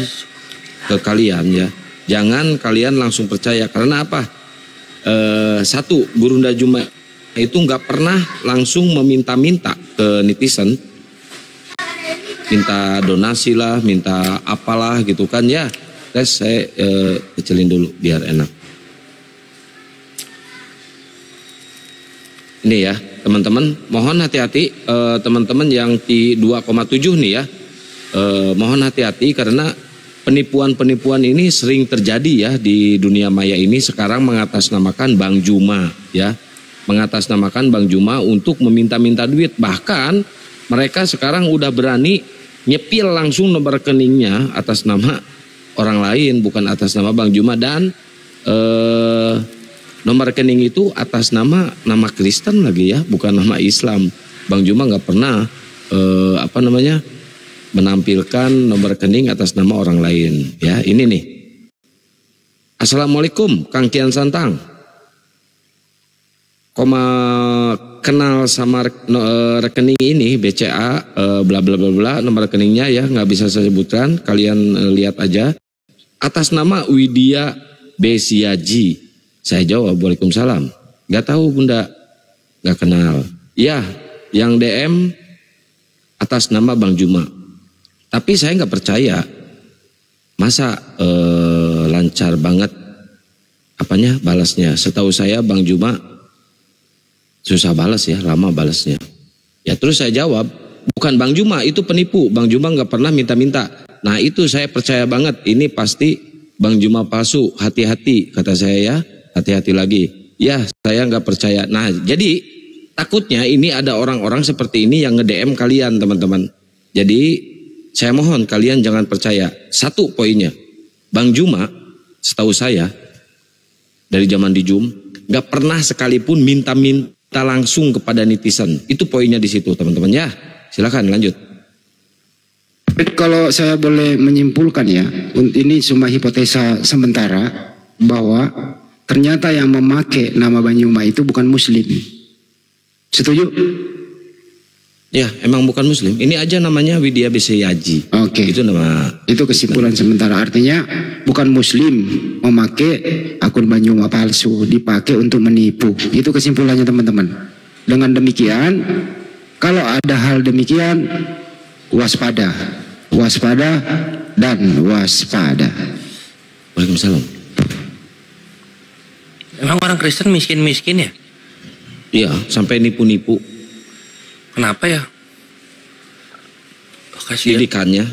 ke kalian ya, jangan kalian langsung percaya. Karena apa? Satu, Gurunda Juma itu nggak pernah langsung meminta-minta ke netizen, minta donasi lah, minta apalah gitu kan ya. Tes saya kecilin dulu biar enak. Ini ya teman-teman, mohon hati-hati teman-teman yang di 2,7 nih ya. Mohon hati-hati karena penipuan-penipuan ini sering terjadi ya di dunia maya ini. Sekarang mengatasnamakan Bang Juma ya. Mengatasnamakan Bang Juma untuk meminta-minta duit. Bahkan mereka sekarang udah berani nyepil langsung nomor rekeningnya atas nama orang lain, bukan atas nama Bang Juma. Dan nomor rekening itu atas nama Kristen lagi ya, bukan nama Islam. Bang Juma nggak pernah menampilkan nomor rekening atas nama orang lain ya. Ini nih. Assalamualaikum Kang Kian Santang. Kenal sama rekening ini BCA bla bla bla bla, nomor rekeningnya ya nggak bisa saya sebutkan, kalian lihat aja. Atas nama Widya Besiaji. Saya jawab waalaikumsalam. Nggak tahu Bunda, nggak kenal. Ya, yang DM atas nama Bang Juma. Tapi saya nggak percaya. Masa lancar banget balasnya. Setahu saya Bang Juma susah balas ya, lama balasnya. Ya terus saya jawab, bukan Bang Juma, itu penipu. Bang Juma nggak pernah minta-minta. Nah itu saya percaya banget, ini pasti Bang Juma palsu. Hati-hati kata saya ya, hati-hati lagi. Ya saya nggak percaya. Nah jadi takutnya ini ada orang-orang seperti ini yang nge-DM kalian teman-teman. Jadi saya mohon kalian jangan percaya. Satu poinnya, Bang Juma setahu saya dari zaman di Zoom, nggak pernah sekalipun minta langsung kepada netizen. Itu poinnya di situ, teman-teman ya. Silakan lanjut. Kalau saya boleh menyimpulkan ya, ini cuma hipotesa sementara bahwa ternyata yang memakai nama Banyuma itu bukan Muslim. Setuju? Ya, emang bukan Muslim. Ini aja namanya Widya Beseyaji. Oke. Itu nama. Itu kesimpulan sementara. Artinya bukan Muslim memakai akun Banyuma palsu, dipakai untuk menipu. Itu kesimpulannya teman-teman. Dengan demikian, kalau ada hal demikian, waspada, waspada, dan waspada. Waalaikumsalam. Emang orang Kristen miskin-miskin ya? Iya, sampai nipu-nipu. Kenapa ya? Kasihan. Didikannya